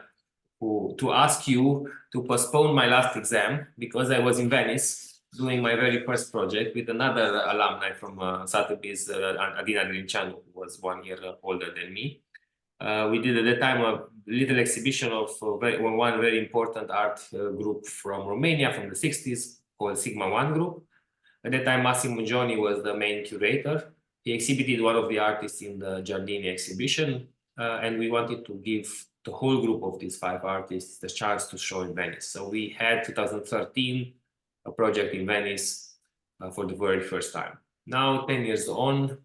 to ask you to postpone my last exam because I was in Venice doing my very first project with another alumni from Sotheby's, Adina Grinceanu, who was 1 year older than me. We did at the time a little exhibition of one very important art group from Romania from the 60s called Sigma 1 Group. At that time, Massimo Gioni was the main curator. He exhibited one of the artists in the Giardini exhibition, and we wanted to give the whole group of these 5 artists the chance to show in Venice. So we had 2013 a project in Venice for the very first time. Now, 10 years on,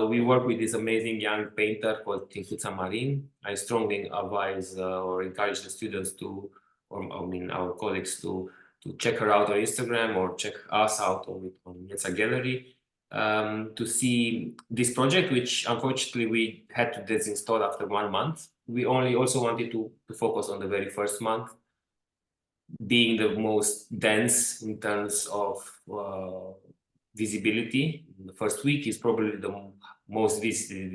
we work with this amazing young painter called TINCUTA MARIN. I strongly advise or encourage the students to, or I mean our colleagues to check her out on Instagram or check us out on Jecza Gallery to see this project, which unfortunately we had to disinstall after 1 month. We also wanted to focus on the very first month, being the most dense in terms of visibility. The first week is probably the most visited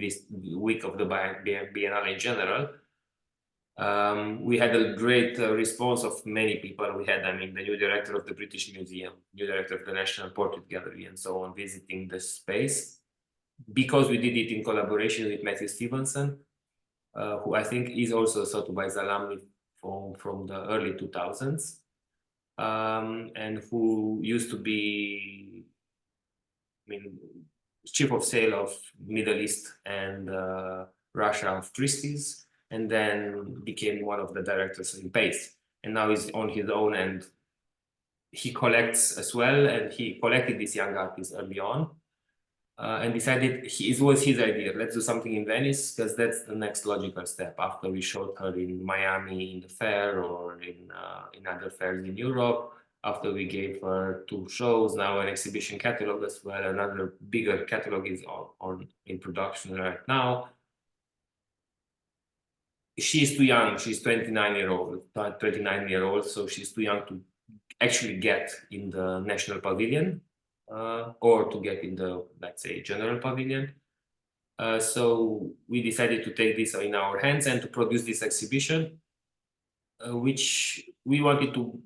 week of the Biennale in general. We had a great response of many people. We had, I mean, the new director of the British Museum, new director of the National Portrait Gallery, and so on, visiting the space, because we did it in collaboration with Matthew Stevenson, who I think is also a Sotheby's alumni from the early 2000s, and who used to be, I mean, chief of sale of Middle East and Russia of Christie's, and then became one of the directors in Pace. And now he's on his own, and he collects as well. And he collected these young artists early on, and decided it was his idea. Let's do something in Venice, because that's the next logical step after we showed her in Miami in the fair or in other fairs in Europe. After we gave her 2 shows, now an exhibition catalog as well. Another bigger catalog is in production right now. She's too young. She's 29-year-old, so she's too young to actually get in the National Pavilion or to get in the, let's say, General Pavilion. So we decided to take this in our hands and to produce this exhibition, which we wanted to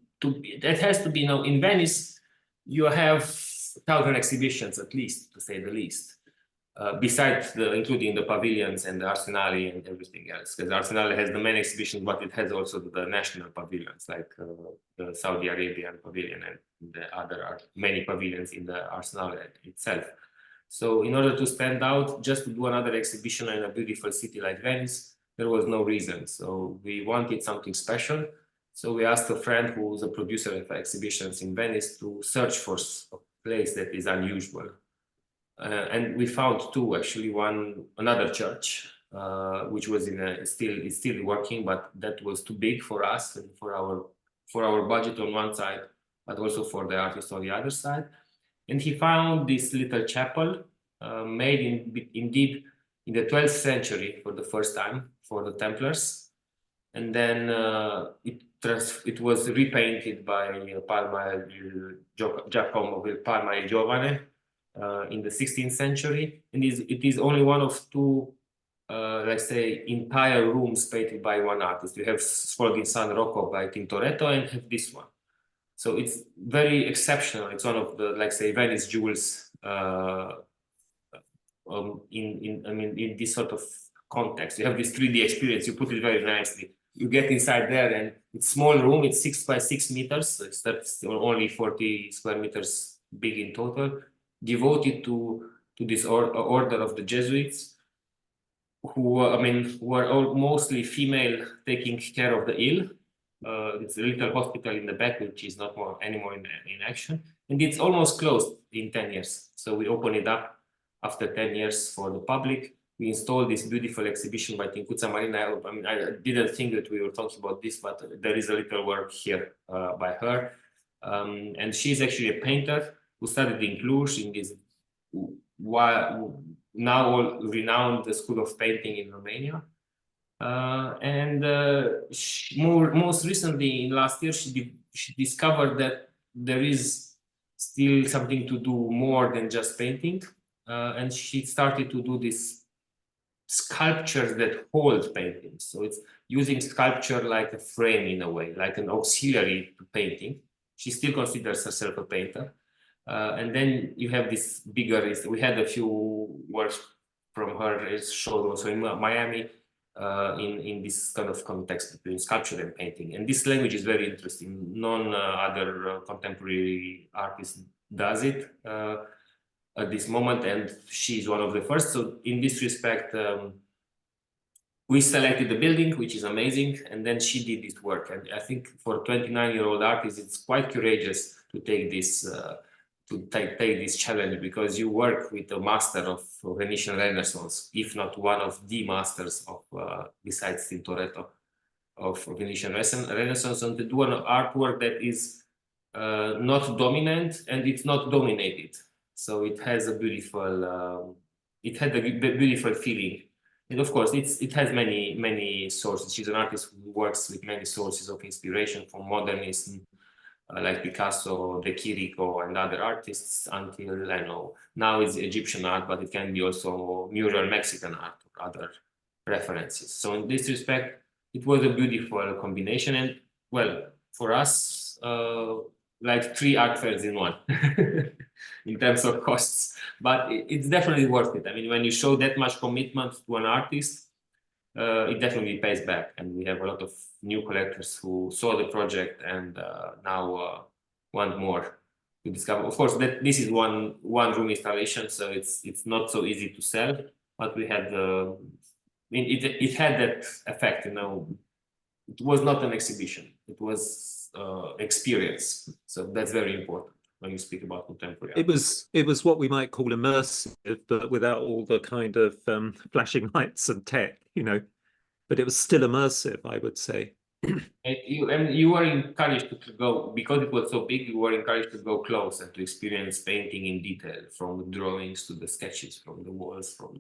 that has to be, you know, in Venice, you have 1,000 exhibitions at least, to say the least, besides including the pavilions and the Arsenale and everything else, because Arsenale has the main exhibitions, but it has also the national pavilions, like the Saudi Arabian pavilion and the other many pavilions in the Arsenale itself. So in order to stand out, just to do another exhibition in a beautiful city like Venice, there was no reason. So we wanted something special. So we asked a friend who's a producer of exhibitions in Venice to search for a place that is unusual. And we found 2, actually. Another church, which was is still working, but that was too big for us and for our budget on one side, but also for the artist on the other side. And he found this little chapel made indeed in the 12th century for the first time for the Templars. And then it was repainted by Giacomo Palma e Giovane in the 16th century. And it is only one of 2, let's say, entire rooms painted by one artist. You have Sfolding San Rocco by Tintoretto and have this one. So it's very exceptional. It's one of the, like, say, Venice jewels in this sort of context. You have this 3D experience. You put it very nicely. you get inside there, and it's small room. It's 6 by 6 meters. So that's only 40 square meters big in total, devoted to this order of the Jesuits, who were all mostly female, taking care of the ill. It's a little hospital in the back, which is not anymore in action, and it's almost closed in 10 years. So we open it up after 10 years for the public. We installed this beautiful exhibition by TINCUTA MARIN. I didn't think that we were talking about this, but there is a little work here by her. And she's actually a painter who studied in Cluj in this now renowned school of painting in Romania. Most recently, in last year, she discovered that there is still something to do more than just painting. And she started to do this sculptures that hold paintings. So it's using sculpture like a frame in a way, like an auxiliary to painting. She still considers herself a painter. And then you have this bigger, we had a few works from her showed also in Miami in this kind of context between sculpture and painting. And this language is very interesting. None other contemporary artist does it at this moment, and she's one of the first. So in this respect, we selected the building, which is amazing, and then she did this work. And I think for a 29-year-old artist, it's quite courageous to take this take this challenge, because you work with a master of Venetian Renaissance, if not one of the masters of besides Tintoretto of Venetian Renaissance, and to do an artwork that is not dominant and it's not dominated. So it has a beautiful, it had a beautiful feeling. And of course, it has many sources. She's an artist who works with many sources of inspiration, from modernism, like Picasso, De Chirico, and other artists, until Lenau. Now it's Egyptian art, but it can be also mural Mexican art or other references. So in this respect, it was a beautiful combination. And well, for us, like 3 art fairs in one in terms of costs, but it's definitely worth it. I mean, when you show that much commitment to an artist, it definitely pays back. And we have a lot of new collectors who saw the project and now want more to discover. Of course, that this is one room installation, so it's not so easy to sell, but we had it had that effect, you know. It was not an exhibition, it was experience. So that's very important when you speak about contemporary art. It was what we might call immersive, but without all the kind of flashing lights and tech, you know. But it was still immersive, I would say. And you were encouraged to go, because it was so big, you were encouraged to go close and to experience painting in detail, from the drawings to the sketches, from the walls, from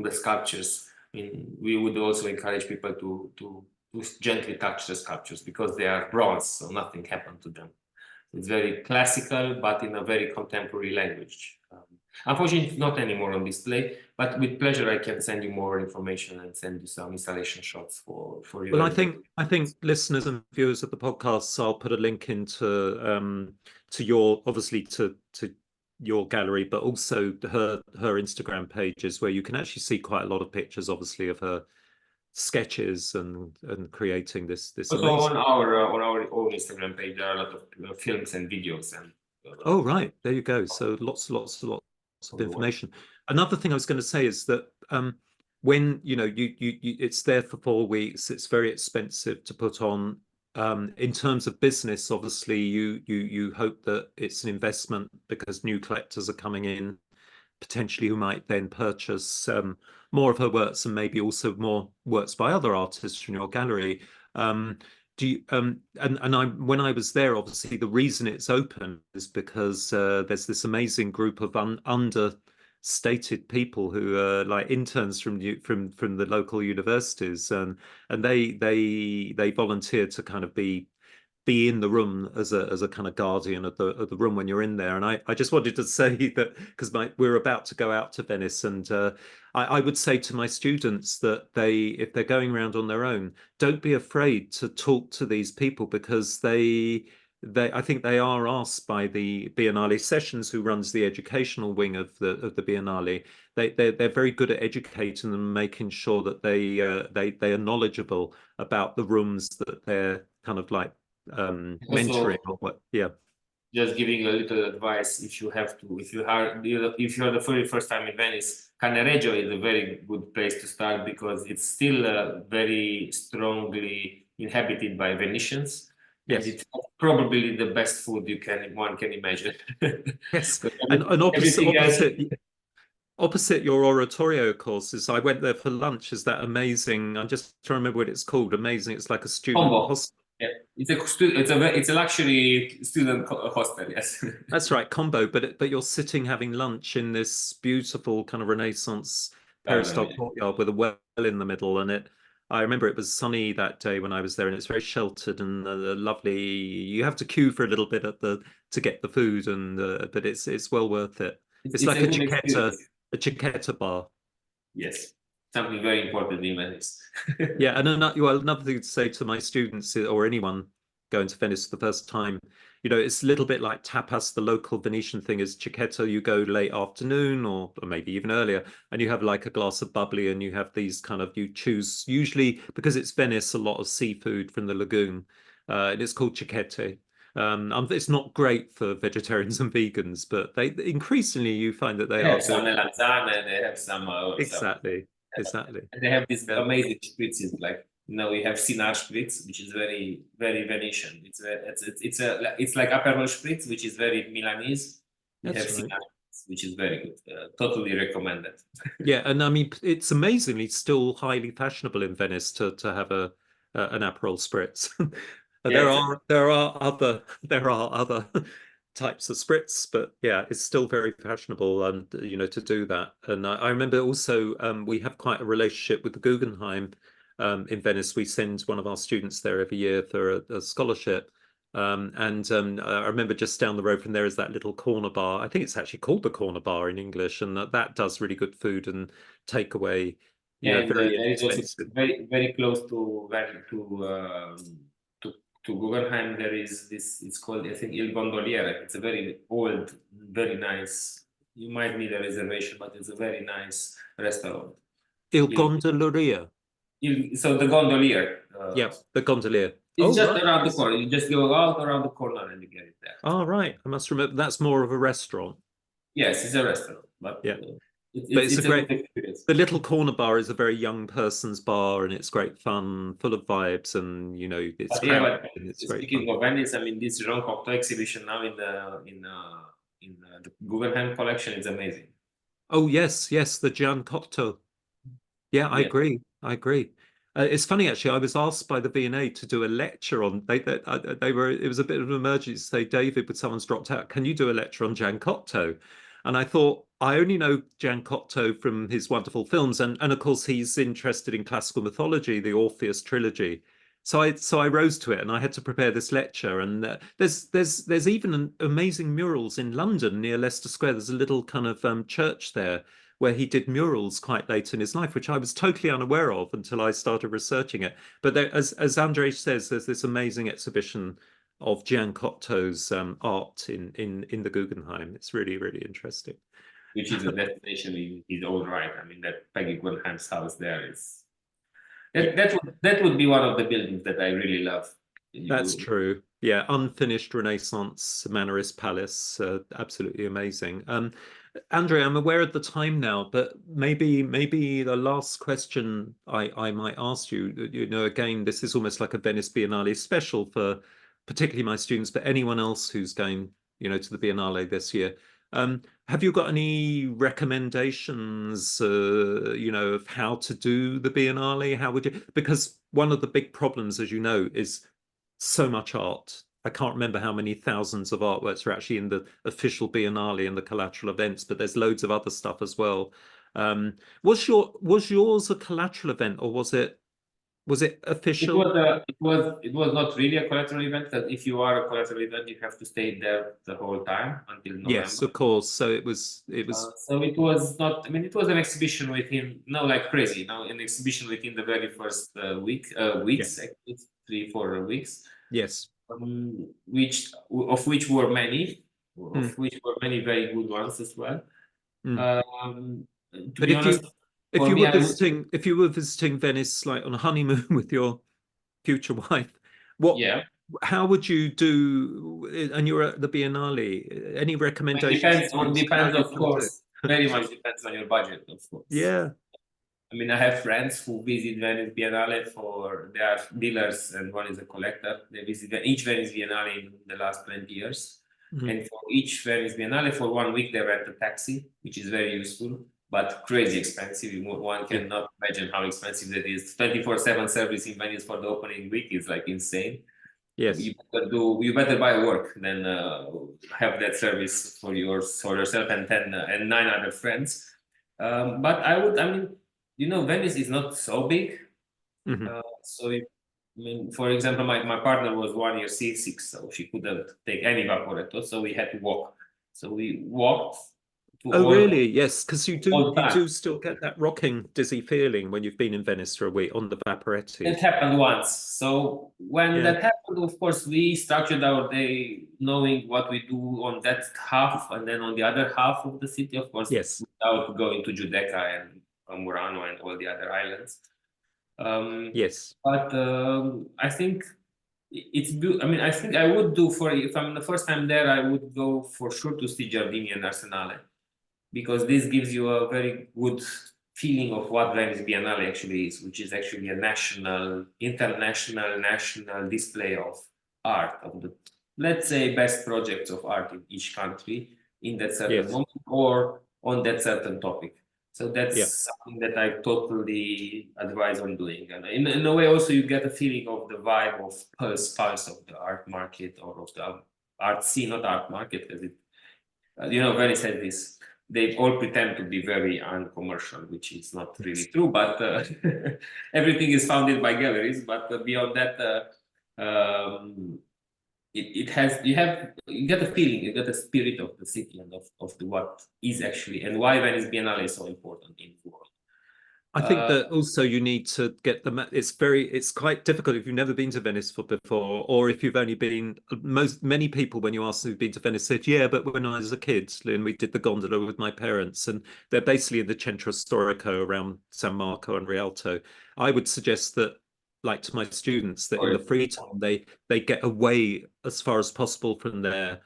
the sculptures. I mean, we would also encourage people to gently touch the sculptures, because they are bronze, so nothing happened to them. It's very classical, but in a very contemporary language. Unfortunately, it's not anymore on display, but with pleasure I can send you more information and send you some installation shots for you. Well, I think listeners and viewers of the podcasts, I'll put a link into to your, obviously to your gallery, but also her Instagram pages, where you can actually see quite a lot of pictures, obviously, of her sketches and creating this also amazing... on our own Instagram page, there are a lot of films and videos and oh right, there you go. So lots of information. Another thing I was going to say is that when you know it's there for 4 weeks, it's very expensive to put on. In terms of business, obviously you hope that it's an investment, because new collectors are coming in potentially who might then purchase more of her works, and maybe also more works by other artists from your gallery. Do you, when I was there, obviously the reason it's open is because there's this amazing group of understated people who are like interns from the local universities, and they volunteer to kind of be in the room as a kind of guardian of the room when you're in there. And I just wanted to say that, because we're about to go out to Venice, and I would say to my students that if they're going around on their own, don't be afraid to talk to these people, because they I think they are asked by the Biennale Sessions, who runs the educational wing of the Biennale. They're very good at educating them, making sure that they are knowledgeable about the rooms that they're kind of like mentoring or what. Yeah. Just giving a little advice, if you have to, if you are the very first time in Venice, Cannaregio is a very good place to start because it's still very strongly inhabited by Venetians. Yes. And it's probably the best food one can imagine. Yes, and opposite your oratorio courses, I went there for lunch. Is that amazing? I'm just trying to remember what it's called. Amazing. It's like a student hostel. Yeah, it's a luxury student hostel. Yes, that's right, combo. But you're sitting having lunch in this beautiful kind of Renaissance peristyle courtyard with a well in the middle, and I remember it was sunny that day when I was there, and it's very sheltered and lovely. You have to queue for a little bit to get the food, and but it's well worth it. It's like a Jecza bar. Yes, something very important in Venice. Yeah, and another thing to say to my students or anyone going to Venice for the first time, it's a little bit like tapas. The local Venetian thing is Jecza. You go late afternoon or maybe even earlier, and you have like a glass of bubbly, and you have these you choose, usually because it's Venice, a lot of seafood from the lagoon, and it's called Jecza. It's not great for vegetarians and vegans, but increasingly you find that they have some melanzane, they have some exactly. And they have these amazing spritzes, like we have Sinar spritz, which is very, very Venetian. It's like Aperol spritz, which is very Milanese. We have Sinar, which is very good. Totally recommended. Yeah, and I mean it's amazingly still highly fashionable in Venice to have an Aperol spritz. There are other types of spritz, but yeah, it's still very fashionable, and to do that. And I remember also we have quite a relationship with the Guggenheim in Venice. We send one of our students there every year for a scholarship, and I remember just down the road from there is that little corner bar. I think it's actually called the Corner Bar in English, and that does really good food and takeaway. Very inexpensive. Very, very close to Guggenheim, there is this, it's called, I think, Il Gondoliere. It's a very old, very nice, you might need a reservation, but it's a very nice restaurant. Il Gondoliere? So the gondolier. Yeah, the gondolier. It's just around the corner. You just go out around the corner and you get it there. Oh, right. I must remember, that's more of a restaurant. Yes, it's a restaurant, but yeah. It's a great experience. The little corner bar is a very young person's bar, and it's great fun, full of vibes, and it's crowded. Speaking of Venice, I mean, this Jean Cocteau exhibition now in the Guggenheim collection is amazing. Oh yes, the Jean Cocteau. Yeah, I agree. It's funny actually. I was asked by the V&A to do a lecture on. They were. It was a bit of an emergency to say, David, but someone's dropped out. Can you do a lecture on Jean Cocteau? And I thought, I only know Jean Cocteau from his wonderful films, and of course he's interested in classical mythology, the Orpheus trilogy. So I rose to it, and I had to prepare this lecture. And there's even amazing murals in London near Leicester Square. There's a little kind of church there where he did murals quite late in his life, which I was totally unaware of until I started researching it. But there, as Andrei says, there's this amazing exhibition of Jean Cocteau's art in the Guggenheim. It's really, really interesting. Which is a destination in his own right. I mean, that Peggy Guggenheim's house there is... That would be one of the buildings that I really love. That's true. Yeah, unfinished Renaissance Mannerist Palace. Absolutely amazing. Andrei, I'm aware of the time now, but maybe the last question I might ask you, again, this is almost like a Venice Biennale special for particularly my students, but anyone else who's going, to the Biennale this year. Have you got any recommendations, of how to do the Biennale? How would you? Because one of the big problems, as you know, is so much art. I can't remember how many thousands of artworks are actually in the official Biennale and the collateral events, but there's loads of other stuff as well. Was yours a collateral event, or was it official? It was not really a collateral event. That if you are a collateral event, you have to stay there the whole time until November. Yes, of course. So it was. So it was not. I mean, it was an exhibition within, like crazy. An exhibition within the very first weeks, actually, 3-4 weeks. Yes. which were many, of which were many very good ones as well. To But be honest, for me, if you were visiting Venice like on a honeymoon with your future wife, yeah, how would you do? And you're at the Biennale. Any recommendations? Depends, of course. Very much depends on your budget, of course. Yeah. I mean, I have friends who visit Venice Biennale they are dealers and one is a collector. They visit each Venice Biennale in the last 20 years. And for each Venice Biennale, for 1 week, they rent a taxi, which is very useful, but crazy expensive. One cannot imagine how expensive that is. 24/7 service in Venice for the opening week is like insane. Yes. You better buy work than have that service for yourself and 9 other friends. But I mean, Venice is not so big. So I mean, for example, my partner was 1 year seasick, so she couldn't take any vaporetto, so we had to walk. So we walked. Really? Yes, because you do still get that rocking, dizzy feeling when you've been in Venice for a week on the Vaporetti. It happened once. So when that happened, of course, we structured our day knowing what we do on that half, and then on the other half of the city, of course, without going to Giudecca and Murano and all the other islands. Yes. But I think it's good. I mean, I think I would do if I'm the first time there, I would go for sure to see Giardini and Arsenale, because this gives you a very good feeling of what Venice Biennale actually is, which is actually a international display of art, of the, let's say, best projects of art in each country in that certain moment or on that certain topic. So that's something that I totally advise on doing. And in a way, also, you get a feeling of the vibe of pulse of the art market or of the art scene, not art market, because Venice has this. They all pretend to be very uncommercial, which is not really true, but everything is founded by galleries. But beyond that, you get a feeling, you get a spirit of the city and of what is actually and why Venice Biennale is so important in the world. I think that also you need to get it's quite difficult if you've never been to Venice before, or if you've only been, many people when you ask them who've been to Venice said, yeah, but when I was a kid and we did the gondola with my parents, and they're basically in the Centro Storico around San Marco and Rialto. I would suggest that, like to my students, that in the free time they get away as far as possible from there.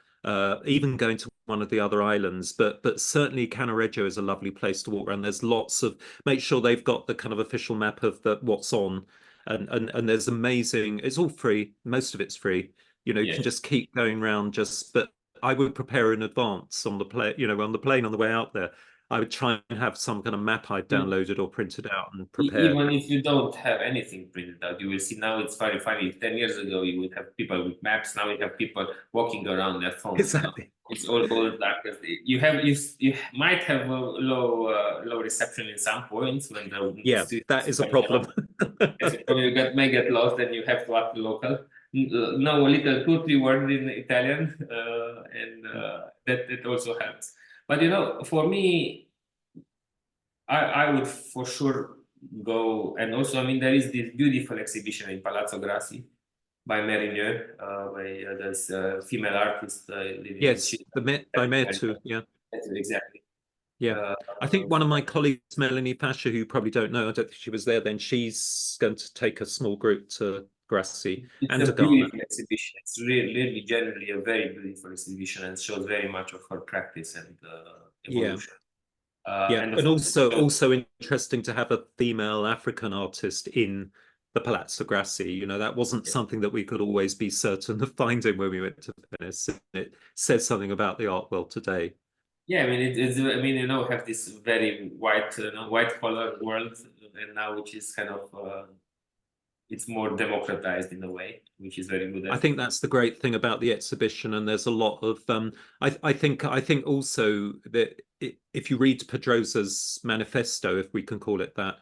Even going to one of the other islands, but certainly Cannaregio is a lovely place to walk around. There's lots of, make sure they've got the kind of official map of what's on, and there's amazing. It's all free. Most of it's free. You can just keep going around. But I would prepare in advance on the plane. On the plane on the way out there. I would try and have some kind of map I'd downloaded or printed out and prepared. Even if you don't have anything printed out, you will see now it's very funny. 10 years ago, you would have people with maps. Now you have people walking around their phones. Exactly. It's all dark. You might have a low reception in some points when that is a problem. You may get lost and you have to ask the local. Know a little 2-3 words in Italian, and that also helps. But for me, I would for sure go. And also, I mean, there is this beautiful exhibition in Palazzo Grassi by Marin, by this female artist living. Yes, by Metu, exactly. Yeah, I think one of my colleagues, Melanie Pasha, who you probably don't know, I don't think she was there then. She's going to take a small group to Grassi and to Ghana. It's a beautiful exhibition. It's really, generally a very beautiful exhibition, and shows very much of her practice and evolution. And also interesting to have a female African artist in the Palazzo Grassi. That wasn't something that we could always be certain of finding when we went to Venice. It says something about the art world today. Yeah, I mean, have this very white collar world, and now which is kind of it's more democratized in a way, which is very good. I think that's the great thing about the exhibition, and there's a lot of I think also that if you read Pedrosa's manifesto, if we can call it that,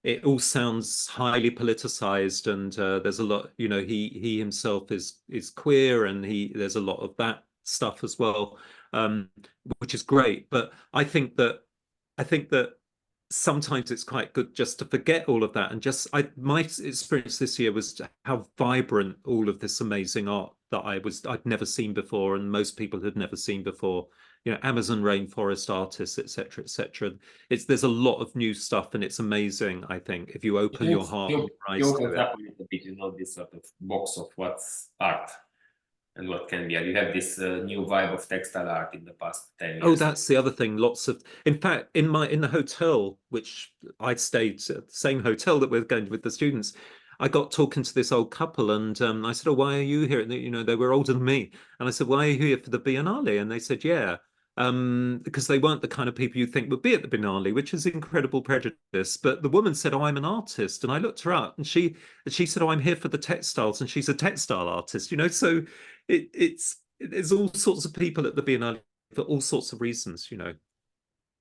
it all sounds highly politicized, and there's a lot. He himself is queer, and there's a lot of that stuff as well, which is great. But I think that sometimes it's quite good just to forget all of that and my experience this year was how vibrant all of this amazing art that I'd never seen before, and most people had never seen before. You know, Amazon rainforest artists, etc., etc. There's a lot of new stuff, and it's amazing. I think if you open your heart and your eyes to it. Up a little bit, this sort of box of what's art and what can be. You have this new vibe of textile art in the past 10 years. Oh, that's the other thing. Lots of, in fact, in the hotel, which I stayed at the same hotel that we're going with the students, I got talking to this old couple, and I said, "Oh, why are you here?" And they were older than me, and I said, "Why are you here for the Biennale?" And they said, "Yeah." Because they weren't the kind of people you think would be at the Biennale, which is incredible prejudice. But the woman said, "Oh, I'm an artist," and I looked her up, and she said, "Oh, I'm here for the textiles," and she's a textile artist. So there's all sorts of people at the Biennale for all sorts of reasons.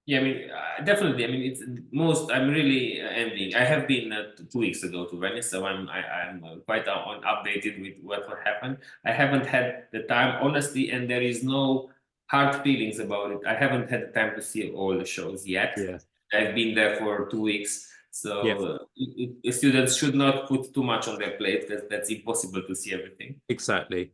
Yeah, I mean, definitely. I mean, it's most. I'm really envying. I have been 2 weeks ago to Venice, so I'm quite updated with what happened. I haven't had the time, honestly, and there is no hard feelings about it. I haven't had the time to see all the shows yet. Yeah. I've been there for 2 weeks, so Yeah. Students should not put too much on their plate. That's impossible to see everything. Exactly.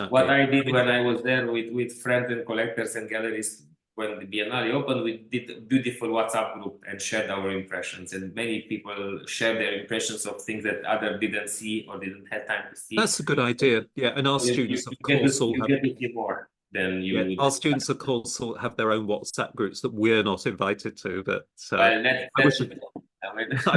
What I did when I was there with friends and collectors and galleries when the Biennale opened, we did a beautiful WhatsApp group and shared our impressions. And many people shared their impressions of things that others didn't see or didn't have time to see. That's a good idea. Yeah, and our students, of course, all have. You get to see more than you. Yeah, our students, of course, all have their own WhatsApp groups that we're not invited to. But I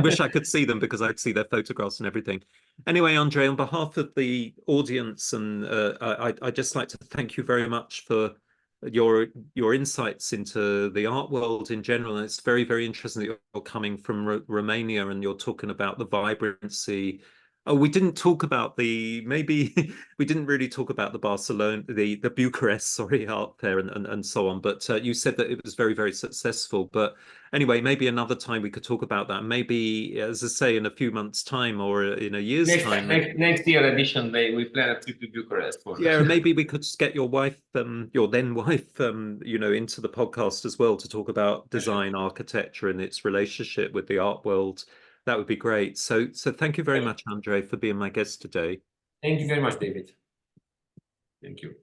wish I could see them, because I'd see their photographs and everything. Anyway, Andrei, on behalf of the audience, and I'd just like to thank you very much for your insights into the art world in general. And it's very, very interesting that you're coming from Romania and you're talking about the vibrancy. Oh, we didn't talk about maybe we didn't really talk about the Barcelona, the Bucharest, sorry, art fair and so on. But you said that it was very, very successful. But anyway, maybe another time we could talk about that. Maybe, as I say, in a few months' time or in a year's time. Next year edition, we plan a trip to Bucharest. Yeah, maybe we could just get your wife, your then wife, into the podcast as well to talk about design, architecture, and its relationship with the art world. That would be great. So thank you very much, Andrei, for being my guest today. Thank you very much, David. Thank you.